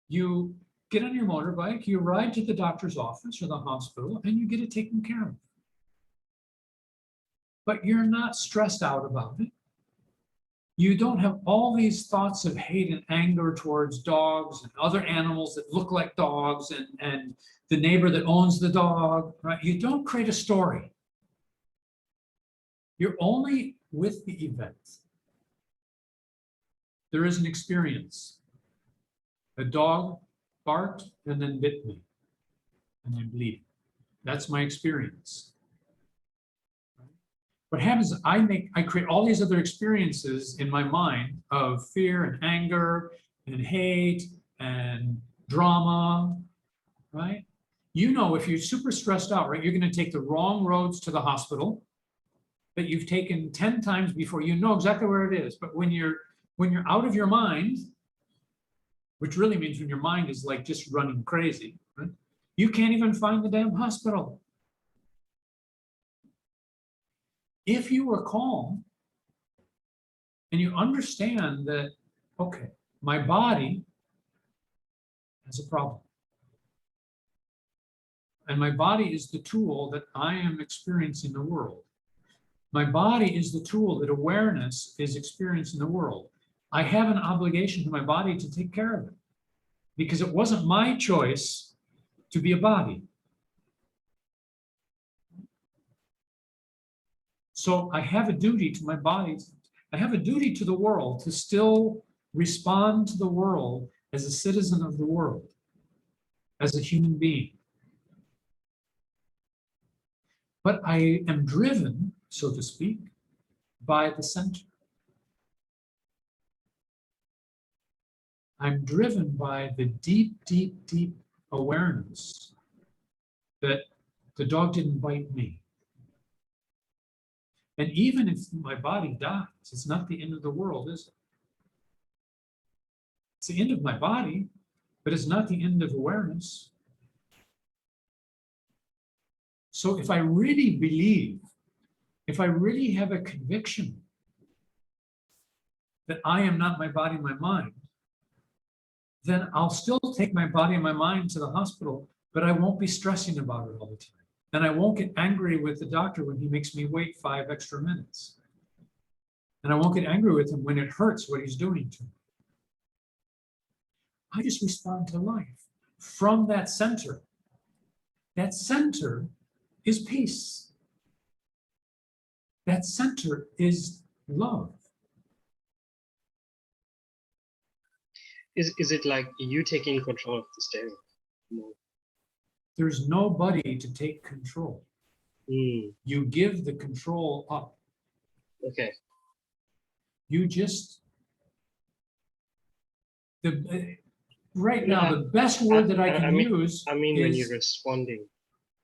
You get on your motorbike, you ride to the doctor's office or the hospital, and you get it taken care of. But you're not stressed out about it. You don't have all these thoughts of hate and anger towards dogs and other animals that look like dogs and the neighbor that owns the dog, right? You don't create a story. You're only with the event. There is an experience. A dog barked and then bit me and I'm bleeding. That's my experience. What happens is I create all these other experiences in my mind of fear and anger and hate and drama, right? You know, if you're super stressed out, right, you're going to take the wrong roads to the hospital that you've taken 10 times before. You know exactly where it is. But when you're out of your mind, which really means when your mind is like just running crazy, right? You can't even find the damn hospital. If you were calm and you understand that, okay, my body has a problem. And my body is the tool that I am experiencing the world. My body is the tool that awareness is experiencing the world. I have an obligation to my body to take care of it because it wasn't my choice to be a body. So I have a duty to my body. I have a duty to the world to still respond to the world as a citizen of the world, as a human being. But I am driven, so to speak, by the center. I'm driven by the deep, deep, deep awareness that the dog didn't bite me. And even if my body dies, it's not the end of the world, is it? It's the end of my body, but it's not the end of awareness. So if I really believe, if I really have a conviction that I am not my body, my mind, then I'll still take my body and my mind to the hospital, but I won't be stressing about it all the time. And I won't get angry with the doctor when he makes me wait 5 extra minutes. And I won't get angry with him when it hurts what he's doing to me. I just respond to life from that center. That center is peace. That center is love. Is it like you taking control of the steering? No. There's nobody to take control. You give the control up. Okay. You just right now, Yeah, the best word that I can use I mean, when is, you're responding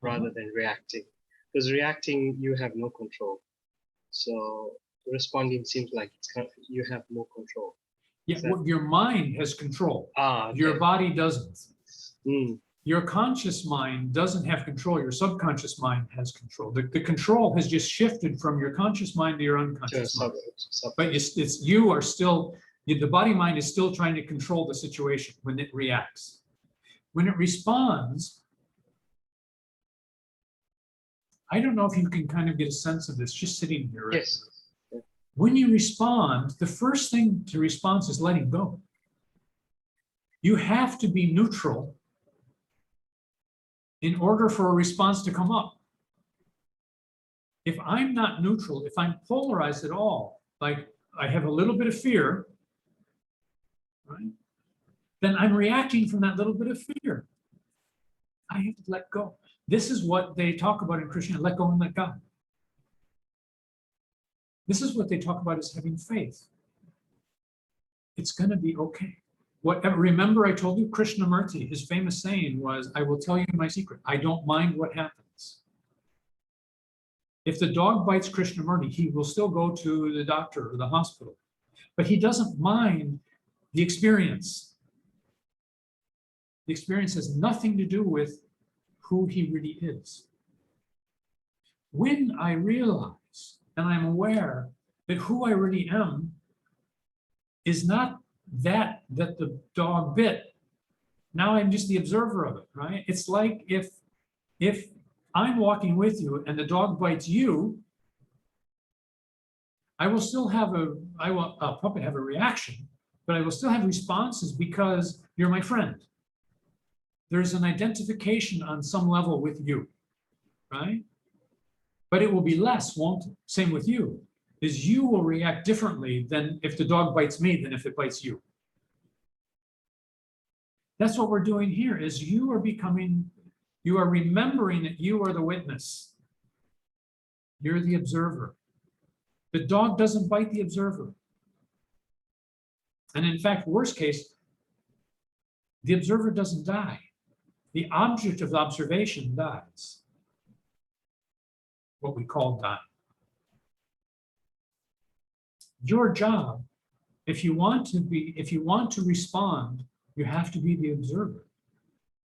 rather than reacting, because reacting, you have no control. So responding seems like it's kind of, you have more control. yeah, that- your mind has control. Ah, okay. Your body doesn't. Mm, Your conscious mind doesn't have control. Your subconscious mind has control. The control has just shifted from your conscious mind to your to unconscious mind. sub- But you are still, the body mind is still trying to control the situation when it reacts. When it responds, I don't know if you can kind of get a sense of this just sitting here. Right? Yes. When you respond, the first thing to respond is letting go. You have to be neutral in order for a response to come up. If I'm not neutral, if I'm polarized at all, like I have a little bit of fear, right? Then I'm reacting from that little bit of fear. I have to let go. This is what they talk about in Christianity, let go and let God. This is what they talk about as having faith. It's going to be okay. Whatever. Remember I told you Krishnamurti, his famous saying was, I will tell you my secret. I don't mind what happens. If the dog bites Krishnamurti, he will still go to the doctor or the hospital, but he doesn't mind the experience. The experience has nothing to do with who he really is. When I realize and I'm aware that who I really am is not that the dog bit, now I'm just the observer of it, right? It's like if I'm walking with you and the dog bites you, I will still have I'll probably have a reaction, but I will still have responses because you're my friend. There's an identification on some level with you, right? But it will be less, won't it? Same with you, is you will react differently than if the dog bites me than if it bites you. That's what we're doing here, is you are remembering that you are the witness. You're the observer. The dog doesn't bite the observer. And in fact, worst case, the observer doesn't die. The object of observation dies. What we call dying. Your job, if you want to respond, you have to be the observer.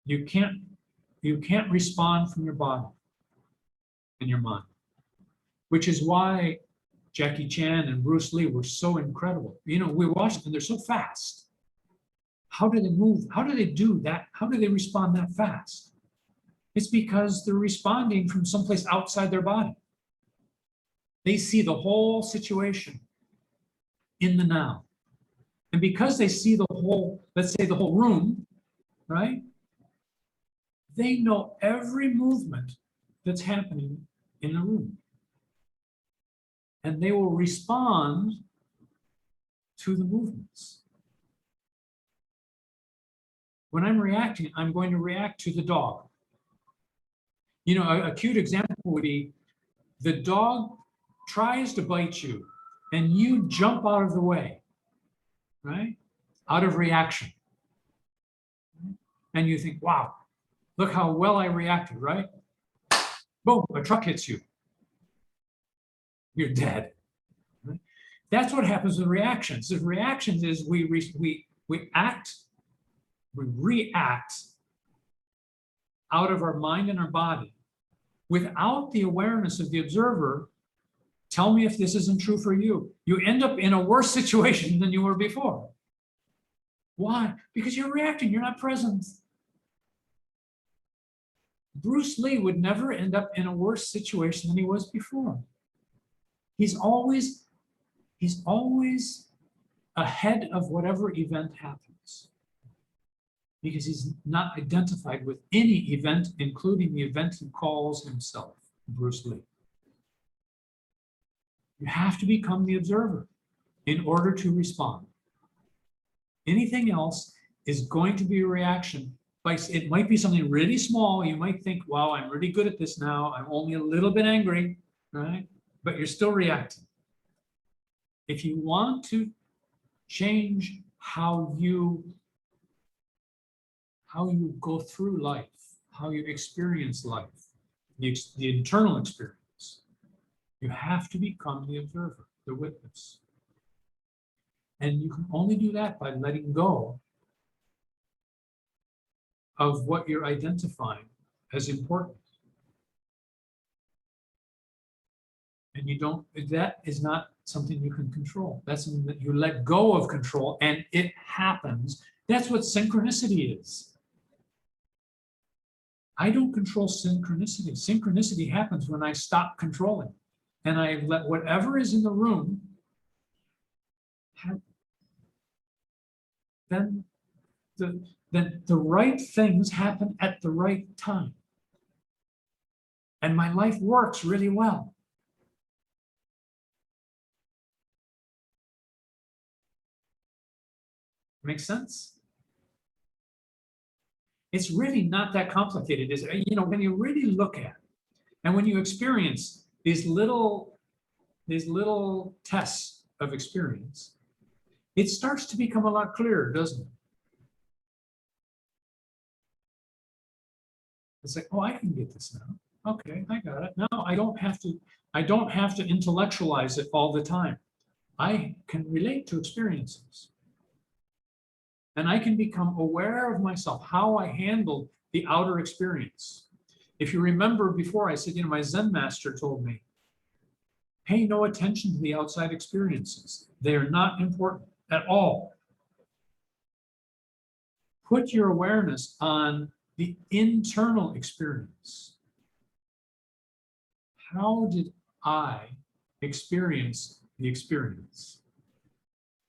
You can't respond from your body and your mind, which is why Jackie Chan and Bruce Lee were so incredible. You know, we watched them, they're so fast. How do they move? How do they do that? How do they respond that fast? It's because they're responding from someplace outside their body. They see the whole situation in the now. And because they see the whole, let's say the whole room, right? They know every movement that's happening in the room. And they will respond to the movements. When I'm reacting, I'm going to react to the dog. You know, a cute example would be the dog tries to bite you and you jump out of the way, right? Out of reaction. And you think, wow, look how well I reacted, right? Boom, a truck hits you. You're dead. Right? That's what happens with reactions. The reactions is we react out of our mind and our body without the awareness of the observer. Tell me if this isn't true for you. You end up in a worse situation than you were before. Why? Because you're reacting, you're not present. Bruce Lee would never end up in a worse situation than he was before. He's always ahead of whatever event happens, because he's not identified with any event, including the event he calls himself, Bruce Lee. You have to become the observer in order to respond. Anything else is going to be a reaction. It might be something really small. You might think, wow, I'm really good at this now. I'm only a little bit angry, right? But you're still reacting. If you want to change how you go through life, how you experience life, the internal experience. You have to become the observer, the witness. And you can only do that by letting go of what you're identifying as important. And you don't, that is not something you can control. That's something that you let go of control and it happens. That's what synchronicity is. I don't control synchronicity. Synchronicity happens when I stop controlling and I let whatever is in the room happen. Then the right things happen at the right time. And my life works really well. Makes sense? It's really not that complicated, is it? You know, when you really look at it, and when you experience these little tests of experience, it starts to become a lot clearer, doesn't it? It's like, oh, I can get this now. Okay, I got it. Now I don't have to intellectualize it all the time. I can relate to experiences. And I can become aware of myself, how I handle the outer experience. If you remember before, I said, you know, my Zen master told me, pay no attention to the outside experiences. They are not important at all. Put your awareness on the internal experience. How did I experience the experience?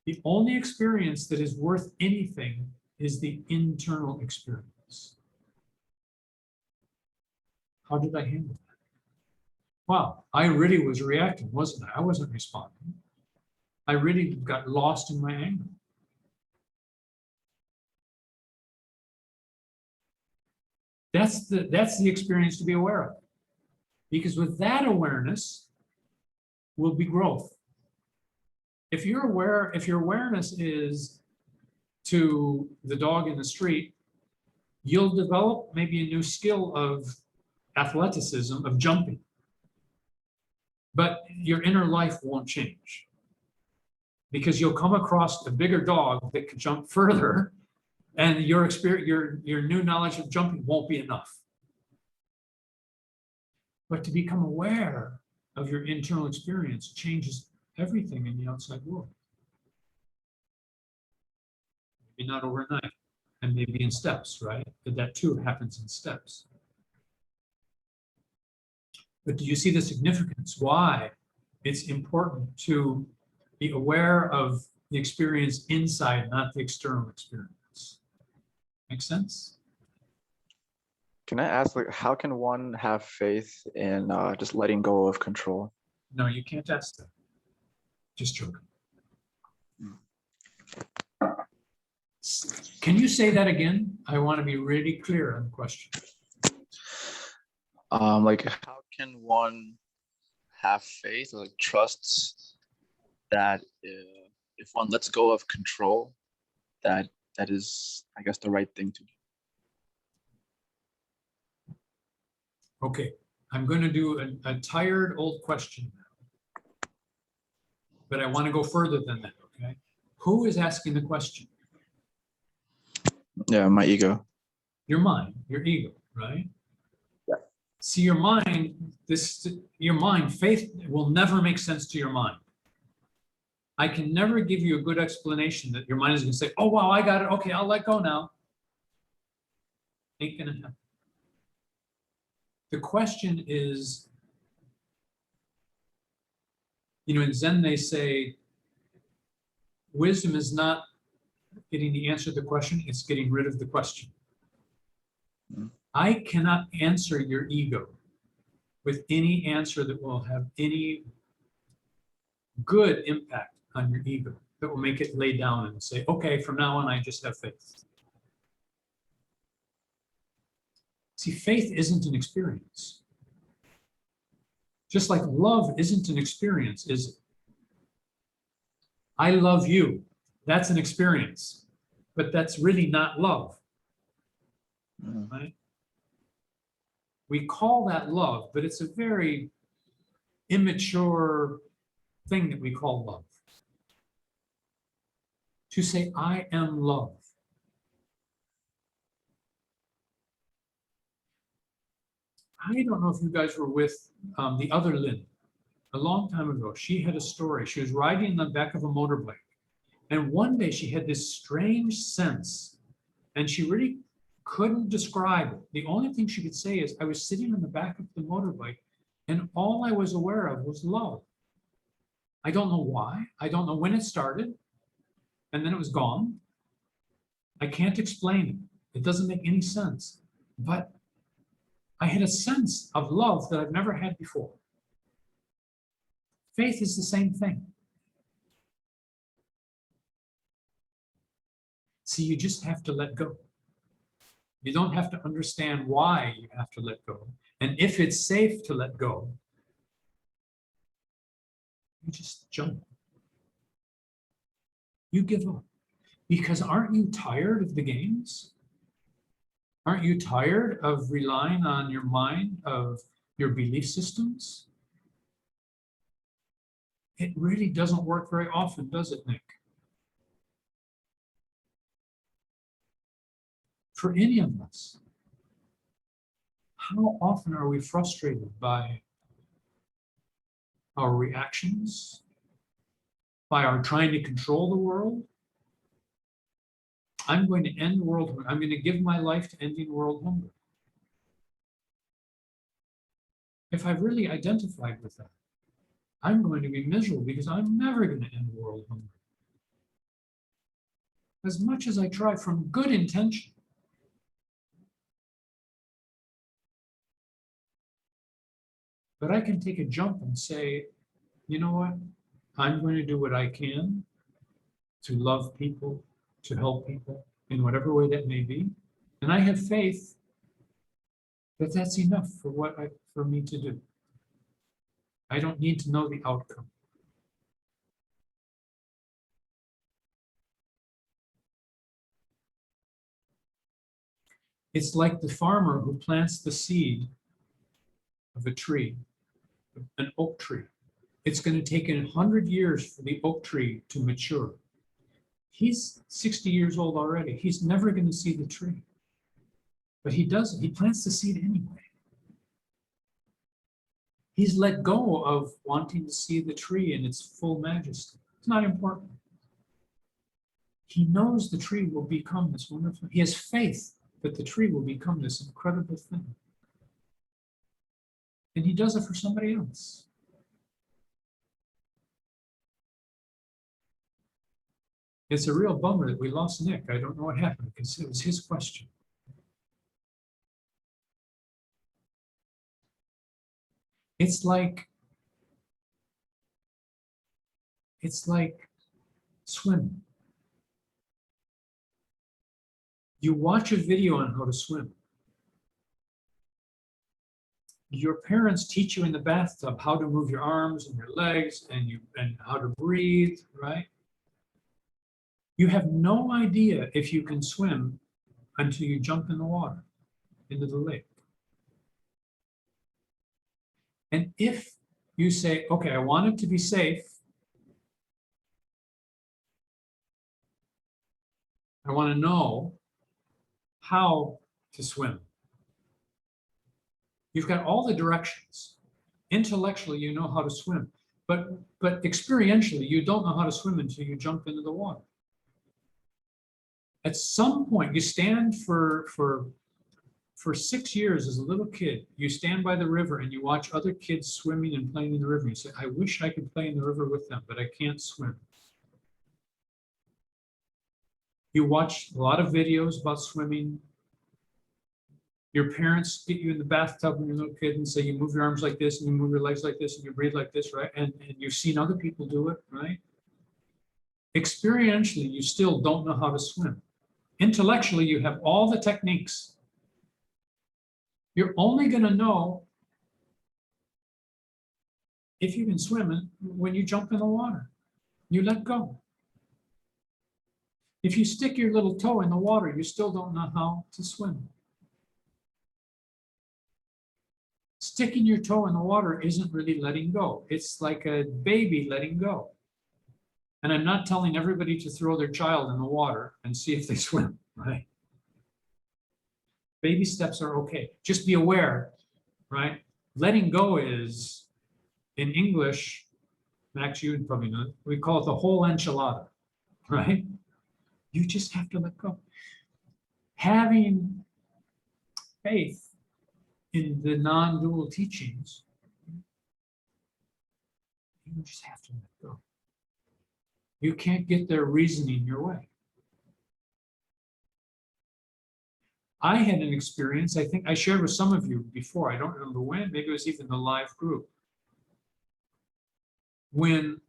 The only experience that is worth anything is the internal experience. How did I handle that? Wow, I really was reacting, wasn't I? I wasn't responding. I really got lost in my anger. That's the experience to be aware of. Because with that awareness will be growth. If you're aware, if your awareness is to the dog in the street, you'll develop maybe a new skill of athleticism, of jumping. But your inner life won't change. Because you'll come across a bigger dog that can jump further, and your experience, your new knowledge of jumping won't be enough. But to become aware of your internal experience changes everything in the outside world. Maybe not overnight, and maybe in steps, right? But that too happens in steps. But do you see the significance? Why it's important to be aware of the experience inside, not the external experience? Make sense? Can I ask, like, how can one have faith in just letting go of control? No, you can't ask that. Just joking. Can you say that again? I want to be really clear on the question. Like, how can one have faith, or like trust that if one lets go of control, that is, I guess, the right thing to do? Okay, I'm going to do a tired old question now, but I want to go further than that, okay? Who is asking the question? Yeah, my ego. Your mind, your ego, right? Yeah. See, your mind, faith will never make sense to your mind. I can never give you a good explanation that your mind is going to say, oh, wow, I got it. Okay, I'll let go now. Ain't going to happen. The question is, you know, in Zen they say, wisdom is not getting the answer to the question, it's getting rid of the question. I cannot answer your ego with any answer that will have any good impact on your ego, that will make it lay down and say, okay, from now on, I just have faith. See, faith isn't an experience. Just like love isn't an experience, is it? I love you. That's an experience, but that's really not love, Mhm. right? We call that love, but it's a very immature thing that we call love. To say, I am love. I don't know if you guys were with the other Lynn a long time ago. She had a story. She was riding on the back of a motorbike. And one day she had this strange sense, and she really couldn't describe it. The only thing she could say is, I was sitting on the back of the motorbike, and all I was aware of was love. I don't know why. I don't know when it started, and then it was gone. I can't explain it. It doesn't make any sense. But I had a sense of love that I've never had before. Faith is the same thing. See, you just have to let go. You don't have to understand why you have to let go. And if it's safe to let go, you just jump. You give up. Because aren't you tired of the games? Aren't you tired of relying on your mind, of your belief systems? It really doesn't work very often, does it, Nick? For any of us. How often are we frustrated by our reactions, by our trying to control the world? I'm going to end world hunger. I'm going to give my life to ending world hunger. If I've really identified with that, I'm going to be miserable because I'm never going to end world hunger. As much as I try from good intention. But I can take a jump and say, you know what? I'm going to do what I can to love people, to help people in whatever way that may be. And I have faith that that's enough for me to do. I don't need to know the outcome. It's like the farmer who plants the seed of a tree, an oak tree. It's going to take 100 years for the oak tree to mature. He's 60 years old already. He's never going to see the tree. But he does, he plants the seed anyway. He's let go of wanting to see the tree in its full majesty. It's not important. He knows the tree will become this wonderful. He has faith that the tree will become this incredible thing. And he does it for somebody else. It's a real bummer that we lost Nick. I don't know what happened because it was his question. It's like swimming. You watch a video on how to swim. Your parents teach you in the bathtub how to move your arms and your legs and how to breathe, right? You have no idea if you can swim until you jump in the water, into the lake. And if you say, okay, I want it to be safe, I want to know how to swim. You've got all the directions. Intellectually, you know how to swim, but experientially, you don't know how to swim until you jump into the water. At some point, you stand for 6 years as a little kid, you stand by the river and you watch other kids swimming and playing in the river. You say, I wish I could play in the river with them, but I can't swim. You watch a lot of videos about swimming. Your parents get you in the bathtub when you're a little kid and say, you move your arms like this and you move your legs like this and you breathe like this, right? And you've seen other people do it, right? Experientially, you still don't know how to swim. Intellectually, you have all the techniques. You're only going to know if you can swim when you jump in the water. You let go. If you stick your little toe in the water, you still don't know how to swim. Sticking your toe in the water isn't really letting go. It's like a baby letting go. And I'm not telling everybody to throw their child in the water and see if they swim, right? Baby steps are okay. Just be aware, right? Letting go is, in English, Max, you would probably know, we call it the whole enchilada, right? You just have to let go. Having faith in the non-dual teachings, you just have to let go. You can't get their reasoning your way. I had an experience, I think I shared with some of you before, I don't remember when, maybe it was even the live group. When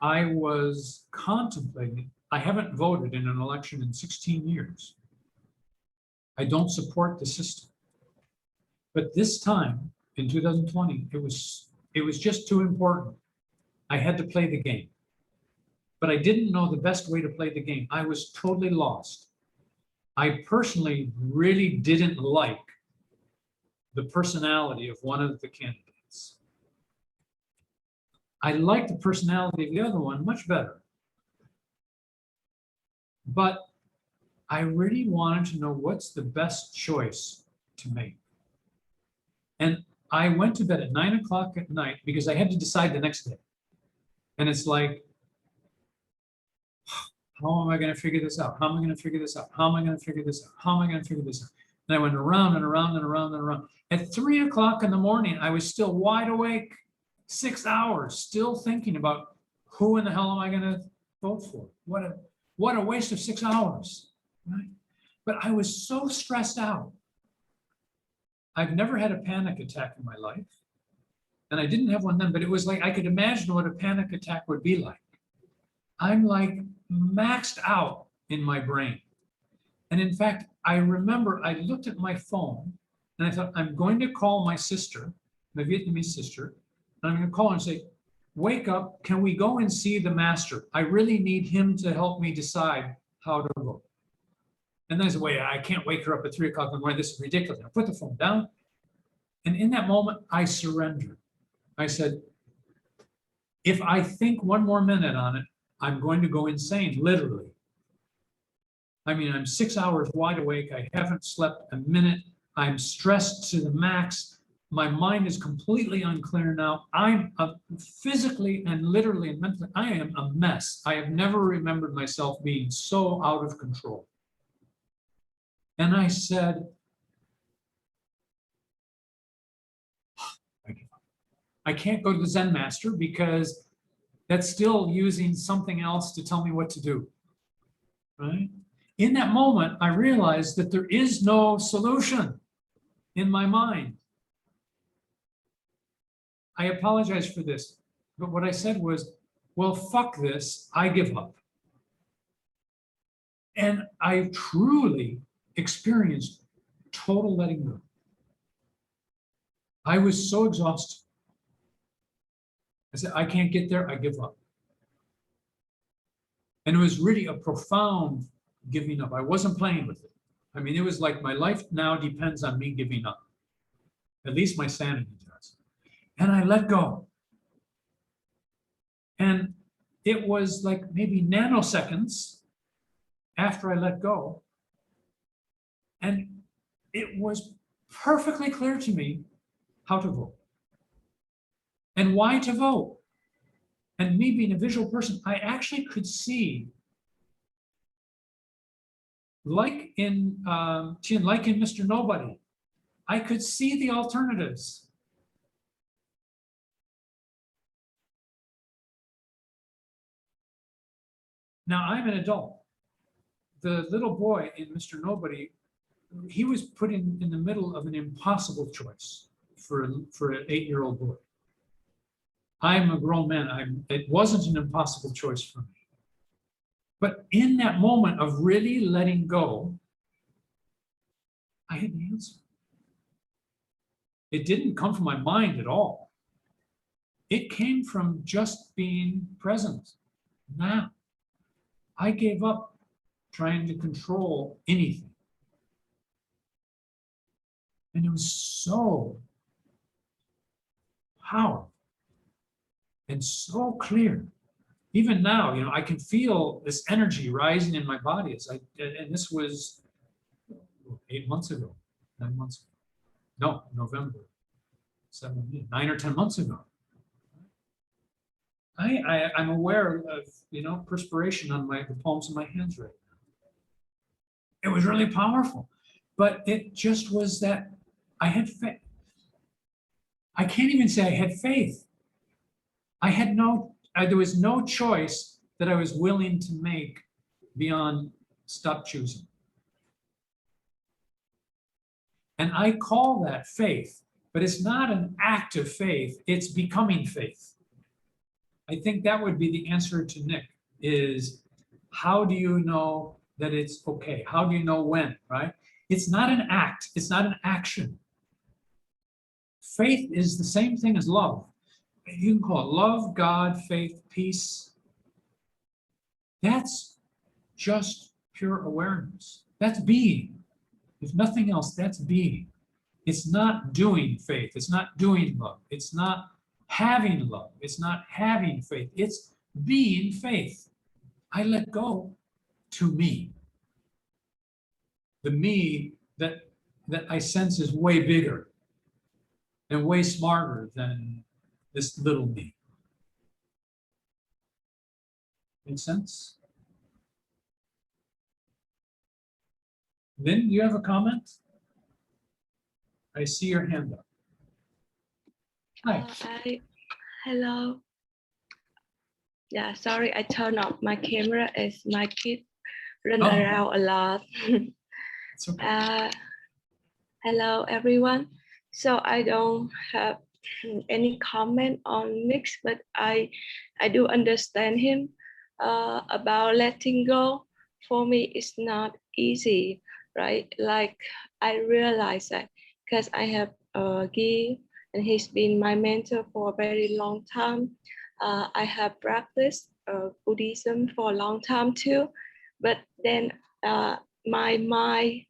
I was contemplating, I haven't voted in an election in 16 years. I don't support the system. But this time, in 2020, it was just too important. I had to play the game. But I didn't know the best way to play the game. I was totally lost. I personally really didn't like the personality of one of the candidates. I liked the personality of the other one much better. But I really wanted to know what's the best choice to make. And I went to bed at 9 o'clock at night because I had to decide the next day. And it's like, how am I going to figure this out? How am I going to figure this out? How am I going to figure this out? How am I going to figure this out? And I went around and around and around and around. At 3 o'clock in the morning, I was still wide awake, 6 hours, still thinking about who in the hell am I going to vote for? What a waste of 6 hours, right? But I was so stressed out. I've never had a panic attack in my life. And I didn't have one then, but it was like I could imagine what a panic attack would be like. I'm like maxed out in my brain. And in fact, I remember I looked at my phone and I thought, I'm going to call my sister, my Vietnamese sister, and I'm going to call her and say, wake up, can we go and see the master? I really need him to help me decide how to vote. And then I said, wait, I can't wake her up at 3 o'clock in the morning. This is ridiculous. I put the phone down. And in that moment, I surrendered. I said, if I think one more minute on it, I'm going to go insane, literally. I mean, I'm 6 hours wide awake. I haven't slept a minute. I'm stressed to the max. My mind is completely unclear now. I'm physically and literally and mentally, I am a mess. I have never remembered myself being so out of control. And I said, I can't go to the Zen master because that's still using something else to tell me what to do, right? In that moment, I realized that there is no solution in my mind. I apologize for this, but what I said was, well, fuck this, I give up. And I truly experienced total letting go. I was so exhausted. I said, I can't get there, I give up. And it was really a profound giving up. I wasn't playing with it. I mean, it was like my life now depends on me giving up. At least my sanity does. And I let go. And it was like maybe nanoseconds after I let go. And it was perfectly clear to me how to vote. And why to vote. And me being a visual person, I actually could see, like in Mr. Nobody, I could see the alternatives. Now I'm an adult. The little boy in Mr. Nobody, he was put in the middle of an impossible choice for an 8-year-old boy. I'm a grown man. It wasn't an impossible choice for me. But in that moment of really letting go, I had the answer. It didn't come from my mind at all. It came from just being present. Now, I gave up trying to control anything. And it was so powerful and so clear. Even now, I can feel this energy rising in my body and this was 8 months ago, 9 months ago. No, November, 9 or 10 months ago. I'm aware of, perspiration on the palms of my hands right now. It was really powerful, but it just was that I had faith. I can't even say I had faith. There was no choice that I was willing to make beyond stop choosing. And I call that faith, but it's not an act of faith, it's becoming faith. I think that would be the answer to Nick, is how do you know that it's okay? How do you know when, right? It's not an act, it's not an action. Faith is the same thing as love. You can call it love, God, faith, peace. That's just pure awareness. That's being. If nothing else, that's being. It's not doing faith. It's not doing love. It's not having love. It's not having faith. It's being faith. I let go to me. The me that I sense is way bigger and way smarter than this little me. Make sense? Lynn, you have a comment? I see your hand up. Hi. Hello. Yeah, sorry, I turned off my camera as my kid run Oh. around a lot. It's okay. Hello, everyone. So I don't have any comment on Nick's, but I do understand him about letting go. For me, it's not easy, right? Like I realize that because I have Guy, and he's been my mentor for a very long time. I have practiced Buddhism for a long time too, but then my mind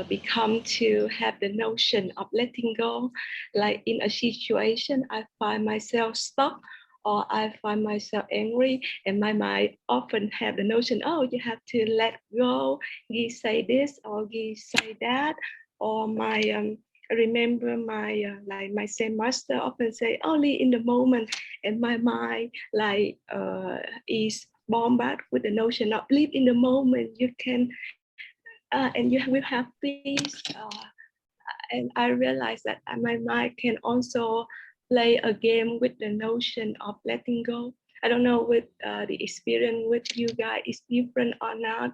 become to have the notion of letting go. Like in a situation, I find myself stuck or I find myself angry, and my mind often have the notion, oh, you have to let go. He say this or he say that, or my I remember my like my Zen master often say only in the moment, and my mind like is bombarded with the notion of live in the moment. You can and you will have peace. And I realized that my mind can also play a game with the notion of letting go. I don't know with the experience with you guys is different or not,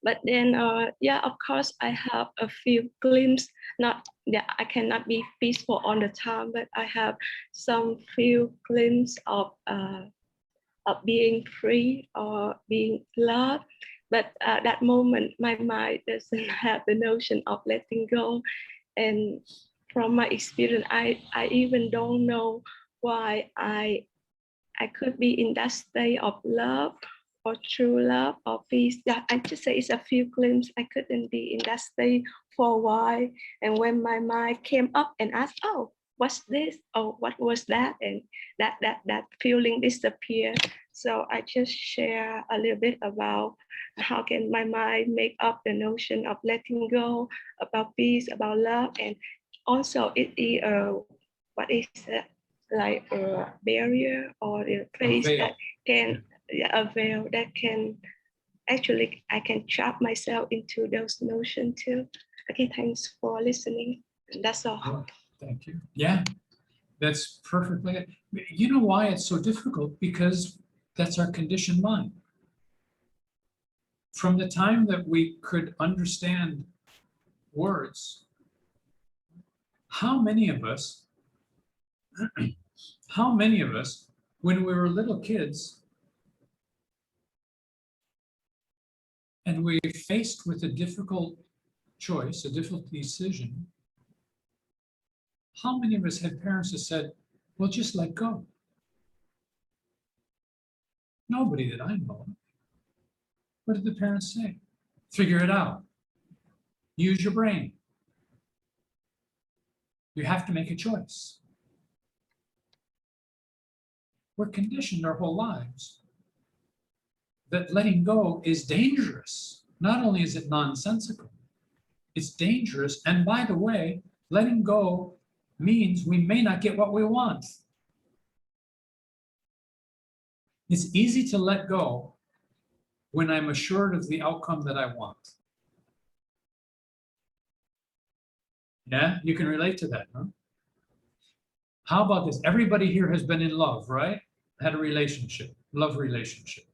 but then yeah, of course I have a few glimpses. Not that I cannot be peaceful all the time, but I have some few glimpses of being free or being loved. But at that moment, my mind doesn't have the notion of letting go. And from my experience, I even don't know why I could be in that state of love or true love or peace. Yeah, I just say it's a few glimpses. I couldn't be in that state for a while. And when my mind came up and asked, oh, what's this? Oh, what was that? And that feeling disappeared. So I just share a little bit about how can my mind make up the notion of letting go, about peace, about love, and also it is what is it? Like a barrier or a place that can a veil that can actually I can trap myself into those notions too. Okay, thanks for listening. That's all. Oh, thank you. Yeah, that's perfectly. You know why it's so difficult? Because that's our conditioned mind. From the time that we could understand words, how many of us, when we were little kids and we faced with a difficult choice, a difficult decision, how many of us had parents that said, well, just let go? Nobody that I know. What did the parents say? Figure it out. Use your brain. You have to make a choice. We're conditioned our whole lives that letting go is dangerous. Not only is it nonsensical, it's dangerous. And by the way, letting go means we may not get what we want. It's easy to let go when I'm assured of the outcome that I want. Yeah, you can relate to that, huh? How about this? Everybody here has been in love, right? Had a relationship, love relationship.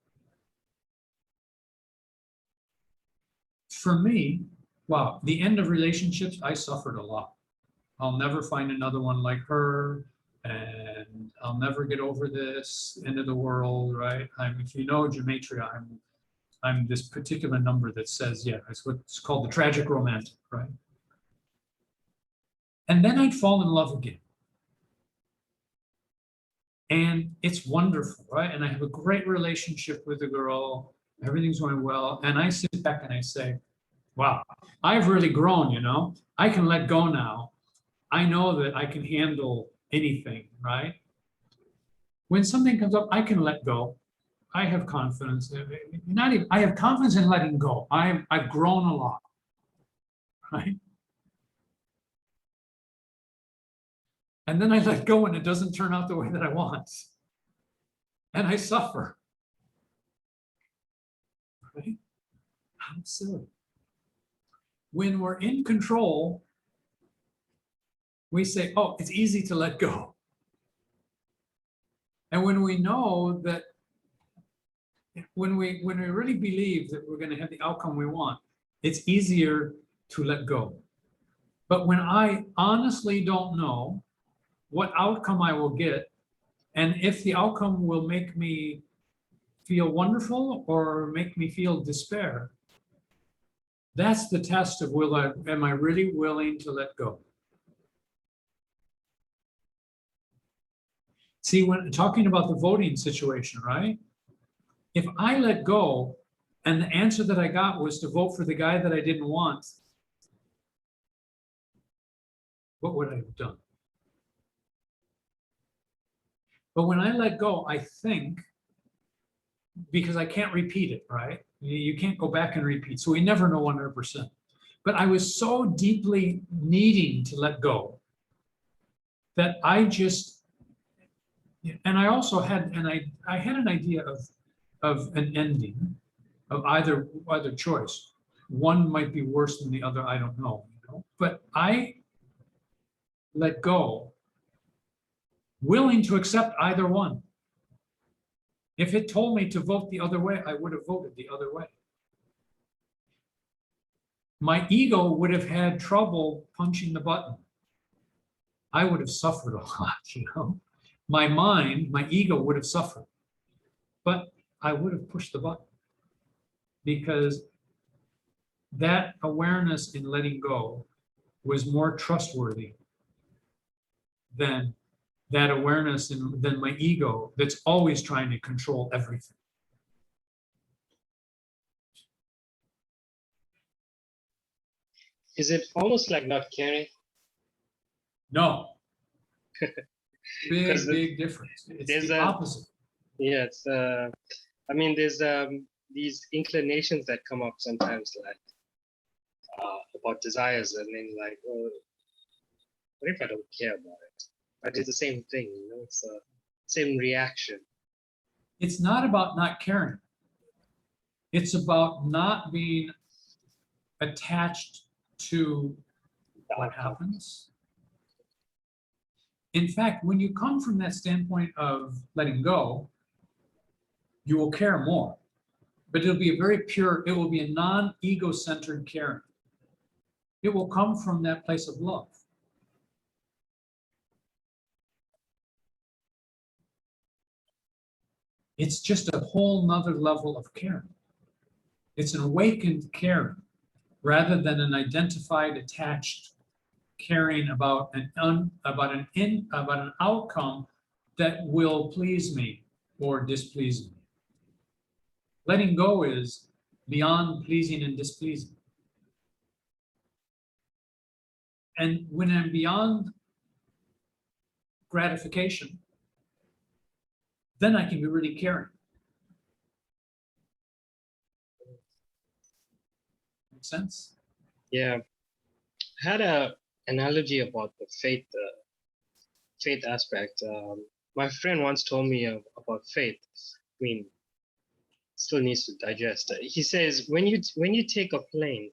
For me, wow, the end of relationships, I suffered a lot. I'll never find another one like her, and I'll never get over this, end of the world, right? If you know gematria, I'm this particular number that says, yeah, it's what's called the tragic romantic, right? And then I'd fall in love again. And it's wonderful, right? And I have a great relationship with the girl, everything's going well. And I sit back and I say, wow, I've really grown, you know? I can let go now. I know that I can handle anything, right? When something comes up, I can let go. I have confidence. I have confidence in letting go. I've grown a lot, right? And then I let go and it doesn't turn out the way that I want. And I suffer. Right? How silly. When we're in control, we say, oh, it's easy to let go. And when we know that, when we really believe that we're going to have the outcome we want, it's easier to let go. But when I honestly don't know what outcome I will get, and if the outcome will make me feel wonderful or make me feel despair, that's the test of am I really willing to let go? See, when talking about the voting situation, right? If I let go and the answer that I got was to vote for the guy that I didn't want, what would I have done? But when I let go, I think, because I can't repeat it, right? You can't go back and repeat. So we never know 100%. But I was so deeply needing to let go that I just, and I also had, I had an idea of an ending of either choice. One might be worse than the other, I don't know, you know? But I let go, willing to accept either one. If it told me to vote the other way, I would have voted the other way. My ego would have had trouble punching the button. I would have suffered a lot, you know. My mind, my ego would have suffered, but I would have pushed the button because that awareness in letting go was more trustworthy than that awareness than my ego that's always trying to control everything. Is it almost like not caring? No. Because Big difference. It's there's the a- opposite. Yeah, it's I mean, there's these inclinations that come up sometimes, like about desires, and then like, oh, what if I don't care about it? I did the same thing, you know, it's the same reaction. It's not about not caring. It's about not being attached to what happens. In fact, when you come from that standpoint of letting go, you will care more, but it'll be a very pure, it will be a non-ego-centered caring. It will come from that place of love. It's just a whole nother level of caring. It's an awakened caring rather than an identified, attached caring about an outcome that will please me or displease me. Letting go is beyond pleasing and displeasing. And when I'm beyond gratification, then I can be really caring. Make sense? Yeah. I had a analogy about the faith aspect. My friend once told me about faith. I mean, still needs to digest. He says when you take a plane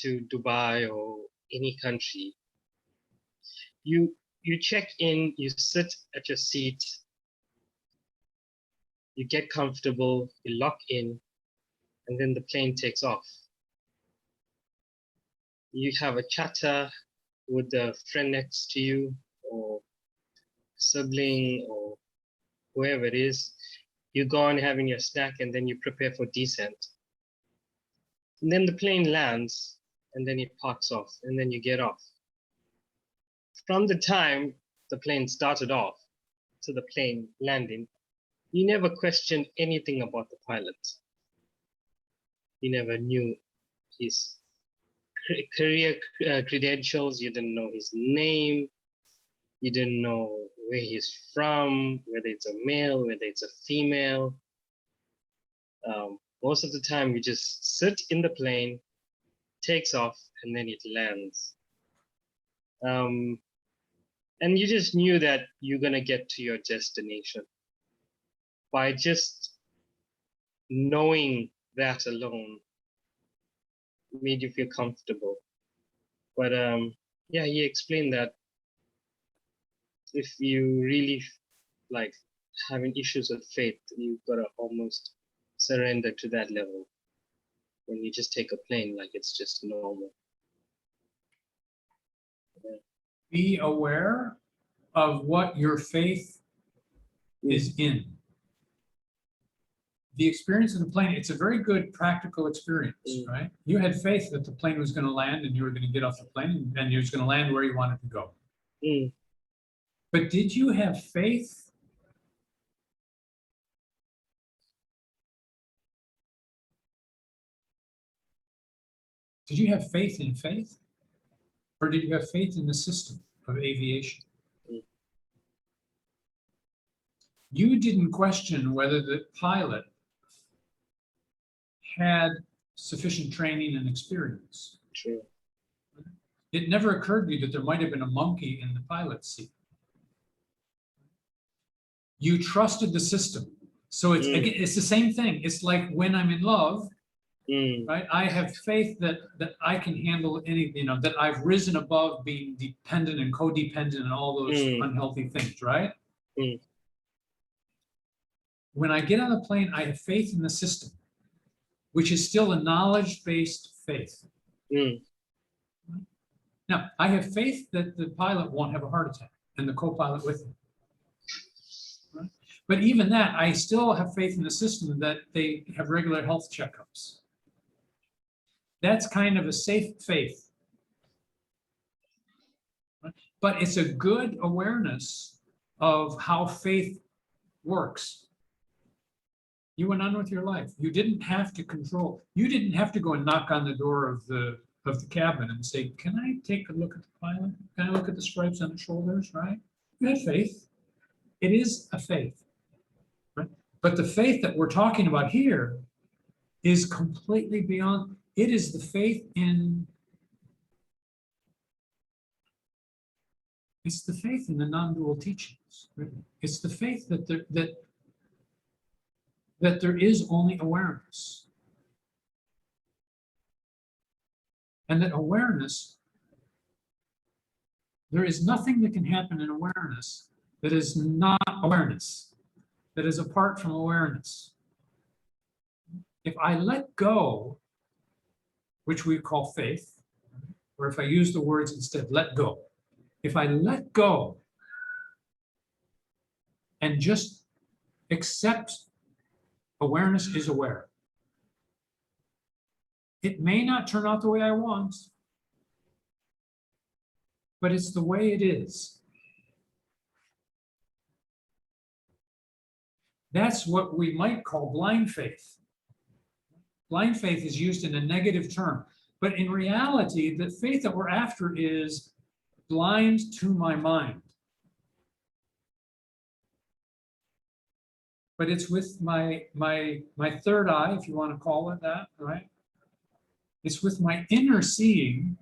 to Dubai or any country, you check in, you sit at your seat, you get comfortable, you lock in, and then the plane takes off. You have a chatter with the friend next to you or sibling or whoever it is. You go on having your snack and then you prepare for descent. And then the plane lands and then it parks off and then you get off. From the time the plane started off to the plane landing, you never questioned anything about the pilot. You never knew his career credentials. You didn't know his name. You didn't know where he's from, whether it's a male, whether it's a female. Most of the time, you just sit in the plane, takes off, and then it lands. And you just knew that you're gonna get to your destination by just knowing that alone made you feel comfortable. But yeah, he explained that if you really like having issues with faith, you've got to almost surrender to that level when you just take a plane like it's just normal. Be aware of what your faith is in. The experience of the plane, it's a very good practical experience, right? You had faith that the plane was going to land and you were going to get off the plane and you was going to land where you wanted to go. But did you have faith? Did you have faith in faith? Or did you have faith in the system of aviation? You didn't question whether the pilot had sufficient training and experience. True. It never occurred to you that there might have been a monkey in the pilot's seat. You trusted the system. So it's again, it's the same thing. It's like when I'm in love, right? I have faith that I can handle any, that I've risen above being dependent and codependent and all those unhealthy things, right? When I get on the plane, I have faith in the system, which is still a knowledge-based faith. Now, I have faith that the pilot won't have a heart attack and the co-pilot with him. Right? But even that, I still have faith in the system that they have regular health checkups. That's kind of a safe faith. Right? But it's a good awareness of how faith works. You went on with your life. You didn't have to control. You didn't have to go and knock on the door of the cabin and say, "Can I take a look at the pilot? Can I look at the stripes on the shoulders?" Right? You had faith. It is a faith. Right? But the faith that we're talking about here is completely beyond. It is the faith in. It's the faith in the non-dual teachings. Right? It's the faith that there is only awareness. And that awareness, there is nothing that can happen in awareness that is not awareness, that is apart from awareness. If I let go, which we call faith, or if I use the words instead, let go. If I let go and just accept awareness is aware. It may not turn out the way I want, but it's the way it is. That's what we might call blind faith. blind faith is used in a negative term. But in reality, the faith that we're after is blind to my mind. But it's with my third eye, if you want to call it that, right? It's with my inner seeing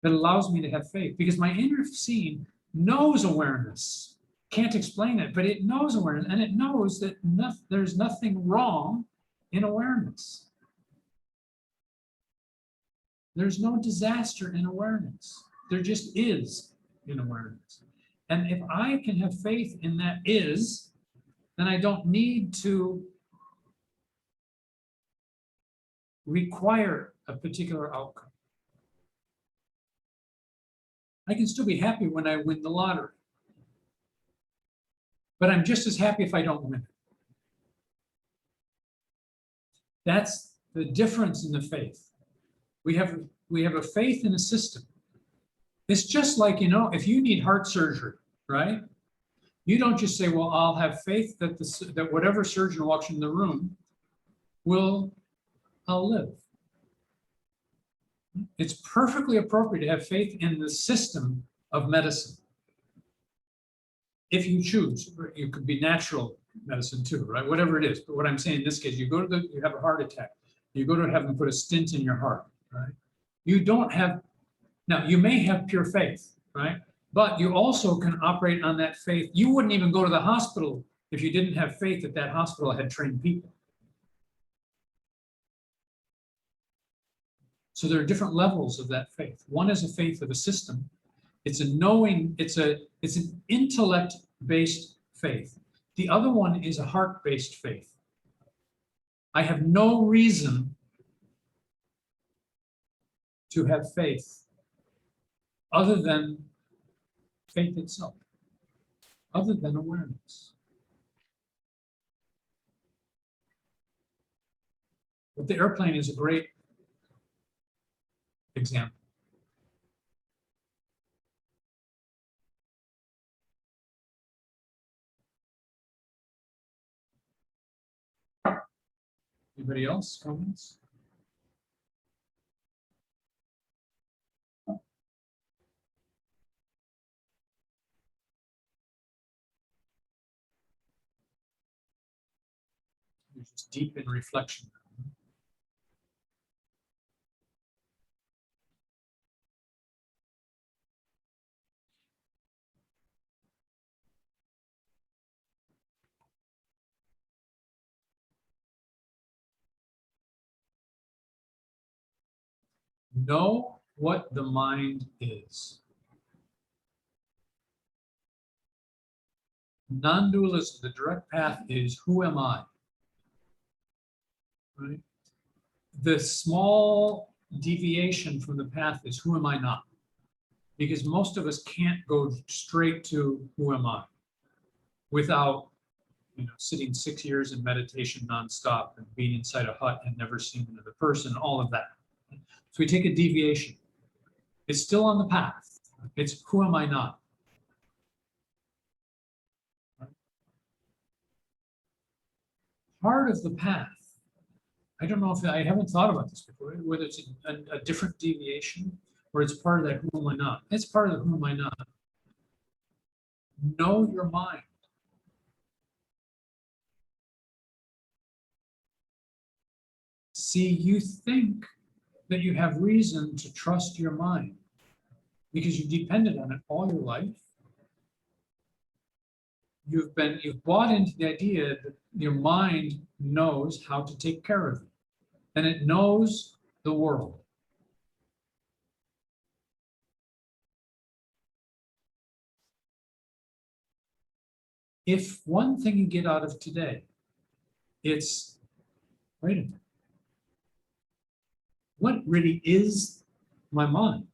that allows me to have faith, because my inner seeing knows awareness. Can't explain it, but it knows awareness, and it knows that there's nothing wrong in awareness. There's no disaster in awareness. There just is in awareness. And if I can have faith in that is, then I don't need to require a particular outcome. I can still be happy when I win the lottery, but I'm just as happy if I don't win it. That's the difference in the faith. We have a faith in a system. It's just like, if you need heart surgery, right? You don't just say, well, I'll have faith that that whatever surgeon walks in the room I'll live. It's perfectly appropriate to have faith in the system of medicine. If you choose, it could be natural medicine too, right? Whatever it is. But what I'm saying in this case, you have a heart attack. You go to have them put a stent in your heart, right? You don't have, now you may have pure faith, right? But you also can operate on that faith. You wouldn't even go to the hospital if you didn't have faith that that hospital had trained people. So there are different levels of that faith. One is a faith of a system. It's a knowing, it's an intellect-based faith. The other one is a heart-based faith. I have no reason to have faith other than faith itself, other than awareness. But the airplane is a great example. Anybody else, comments? You're just deep in reflection. Know what the mind is. Non-dualism, the direct path is, who am I? Right? The small deviation from the path is, who am I not? Because most of us can't go straight to who am I without sitting 6 years in meditation nonstop and being inside a hut and never seeing another person, all of that. So we take a deviation. It's still on the path. It's who am I not? Part of the path, I don't know if I haven't thought about this before, whether it's a different deviation or it's part of that who am I not. It's part of the who am I not. Know your mind. See, you think that you have reason to trust your mind because you depended on it all your life. You've bought into the idea that your mind knows how to take care of you, and it knows the world. If one thing you get out of today, it's, wait a minute, what really is my mind?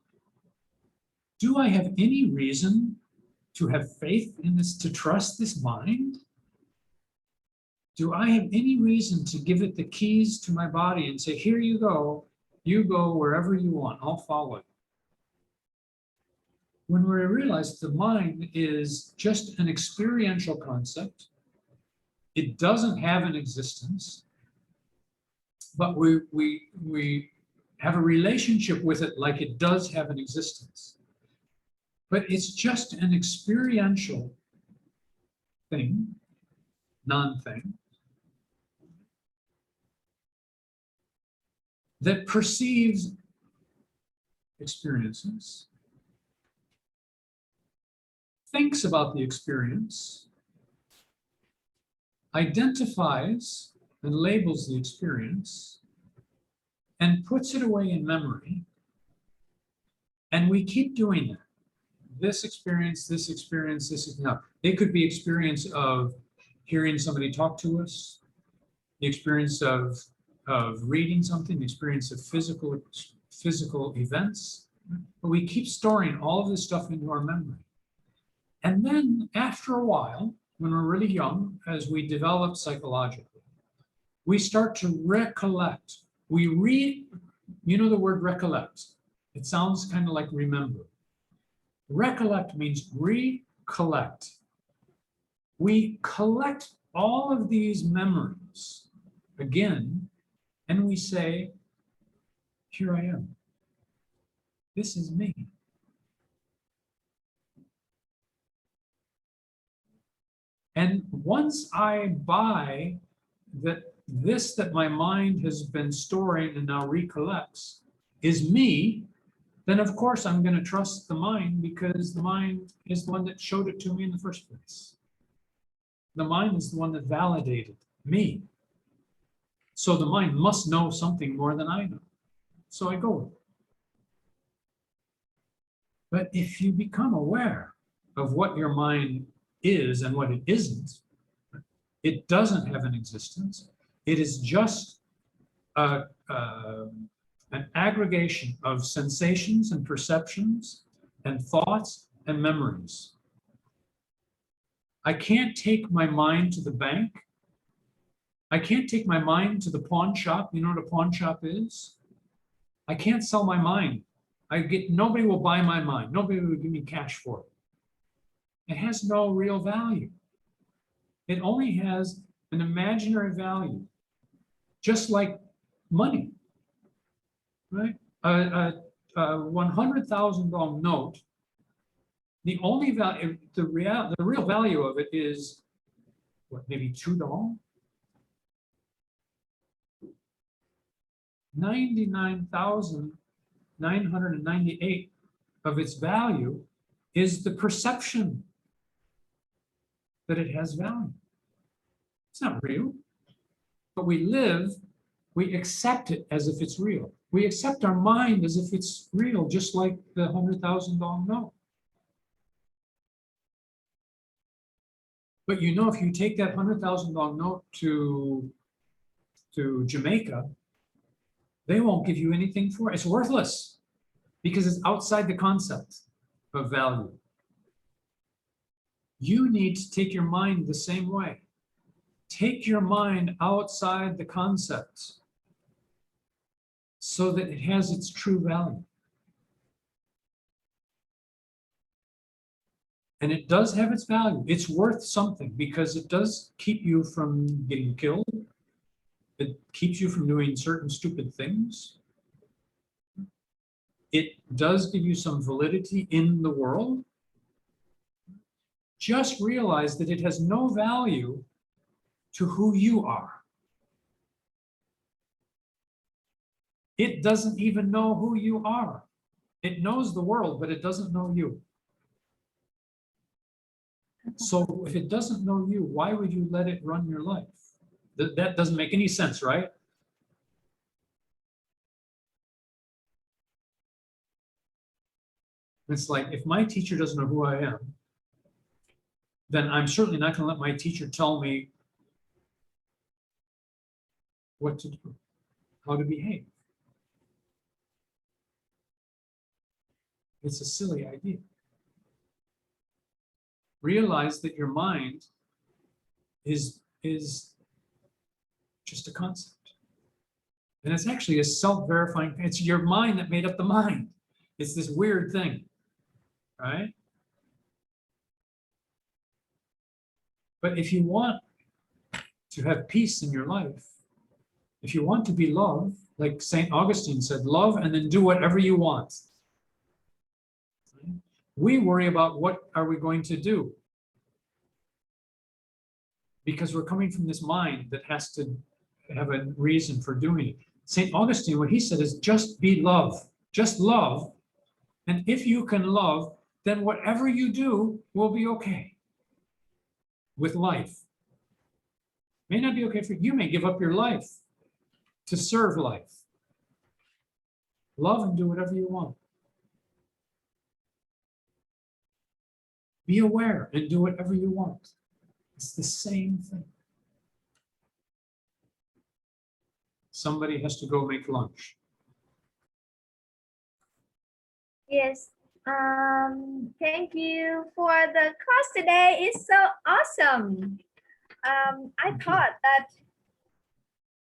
Do I have any reason to have faith in this, to trust this mind? Do I have any reason to give it the keys to my body and say, here you go wherever you want, I'll follow you? When we realize the mind is just an experiential concept, it doesn't have an existence. but we have a relationship with it like it does have an existence. But it's just an experiential thing, non-thing, that perceives experiences, thinks about the experience, identifies and labels the experience, and puts it away in memory. And we keep doing that. This experience, this experience, this is now. It could be experience of hearing somebody talk to us, the experience of reading something, the experience of physical events. But we keep storing all of this stuff into our memory. And then after a while, when we're really young, as we develop psychologically, we start to recollect. You know the word recollect. It sounds kind of like remember. Recollect means recollect. We collect all of these memories again, and we say, here I am. This is me. And once I buy that this that my mind has been storing and now recollects is me, then of course I'm going to trust the mind, because the mind is the one that showed it to me in the first place. The mind is the one that validated me. So the mind must know something more than I know. So I go with it. But if you become aware of what your mind is and what it isn't, it doesn't have an existence. It is just an aggregation of sensations and perceptions and thoughts and memories. I can't take my mind to the bank. I can't take my mind to the pawn shop. You know what a pawn shop is? I can't sell my mind. Nobody will buy my mind. Nobody will give me cash for it. It has no real value. It only has an imaginary value, just like money, right? A $100,000 note, the only value, the real value of it is what, maybe $2? 99,998 of its value is the perception that it has value. It's not real, but we accept it as if it's real. We accept our mind as if it's real, just like the $100,000 note. But you know, if you take that $100,000 note to Jamaica, they won't give you anything for it. It's worthless because it's outside the concept of value. You need to take your mind the same way. Take your mind outside the concept so that it has its true value. And it does have its value. It's worth something because it does keep you from getting killed. It keeps you from doing certain stupid things. It does give you some validity in the world. Just realize that it has no value to who you are. It doesn't even know who you are. It knows the world, but it doesn't know you. So if it doesn't know you, why would you let it run your life? That doesn't make any sense, right? It's like, if my teacher doesn't know who I am, then I'm certainly not going to let my teacher tell me what to do, how to behave. It's a silly idea. Realize that your mind is just a concept. And it's actually a self-verifying, it's your mind that made up the mind. It's this weird thing, right? But if you want to have peace in your life, If you want to be loved, like St. Augustine said, love and then do whatever you want. We worry about what are we going to do, because we're coming from this mind that has to have a reason for doing it. St. Augustine, what he said is just be love, just love. And if you can love, then whatever you do will be okay with life. May not be okay for you. You may give up your life to serve life. Love and do whatever you want. Be aware and do whatever you want. It's the same thing. Somebody has to go make lunch. Yes. Thank you for the class today. It's so awesome. I thought that,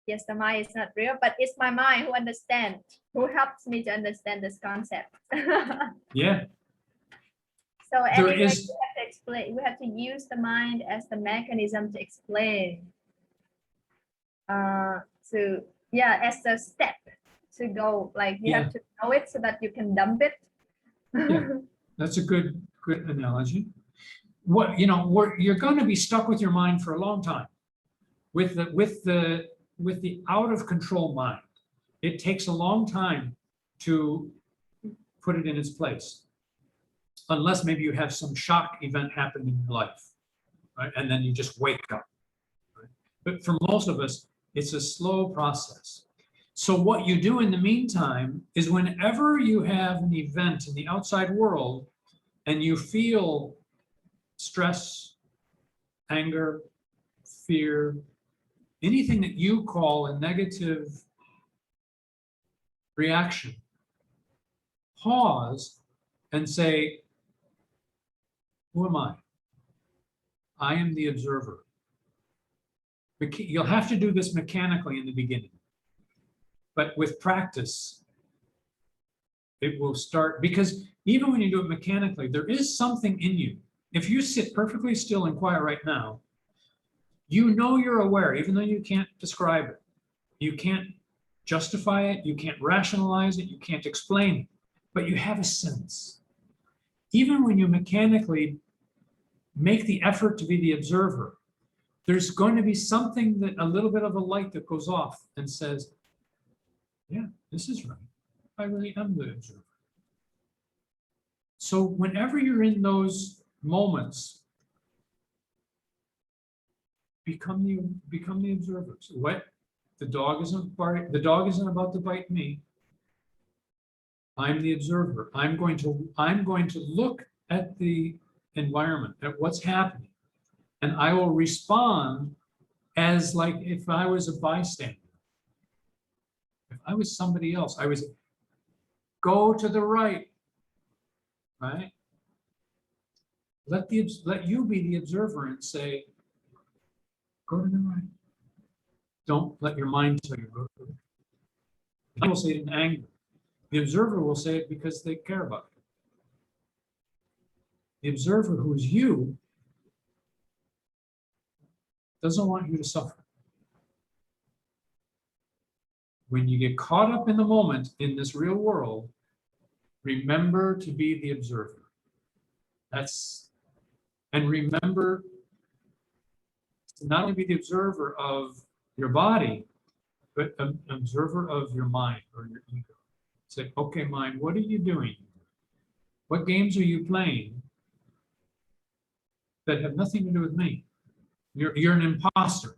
yes, the mind is not real, but it's my mind who understands, who helps me to understand this concept. Yeah. So There anyway, is- we have to explain, we have to use the mind as the mechanism to explain. As a step to go, like you have to know it so that you can dump it. Yeah. That's a good analogy. What, you're going to be stuck with your mind for a long time. With the out of control mind, it takes a long time to put it in its place, unless maybe you have some shock event happen in your life, right? And then you just wake up. Right? But for most of us, it's a slow process. So what you do in the meantime is whenever you have an event in the outside world and you feel stress, anger, fear, anything that you call a negative reaction, pause and say, who am I? I am the observer. You'll have to do this mechanically in the beginning, but with practice, it will start, because even when you do it mechanically, there is something in you. If you sit perfectly still and quiet right now, you know you're aware, even though you can't describe it. You can't justify it, you can't rationalize it, you can't explain it, but you have a sense. Even when you mechanically make the effort to be the observer, there's going to be something, that a little bit of a light that goes off and says, yeah, this is right. I really am the observer. So whenever you're in those moments, become the observer. So what? The dog isn't about to bite me. I'm the observer. I'm going to look at the environment, at what's happening, and I will respond as like if I was a bystander. If I was somebody else, I was go to the right, right? Let you be the observer and say, go to the right. Don't let your mind tell you go to the right. I will say it in anger. The observer will say it because they care about it. The observer, who is you, doesn't want you to suffer. When you get caught up in the moment in this real world, remember to be the observer. And remember to not only be the observer of your body, but an observer of your mind or your ego. Say, okay, mind, what are you doing? What games are you playing that have nothing to do with me? You're an imposter.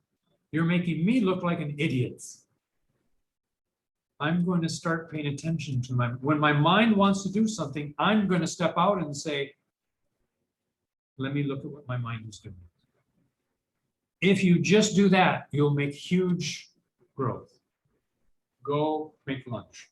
You're making me look like an idiot. I'm going to start paying attention to when my mind wants to do something, I'm going to step out and say, let me look at what my mind is doing. If you just do that, you'll make huge growth. Go make lunch.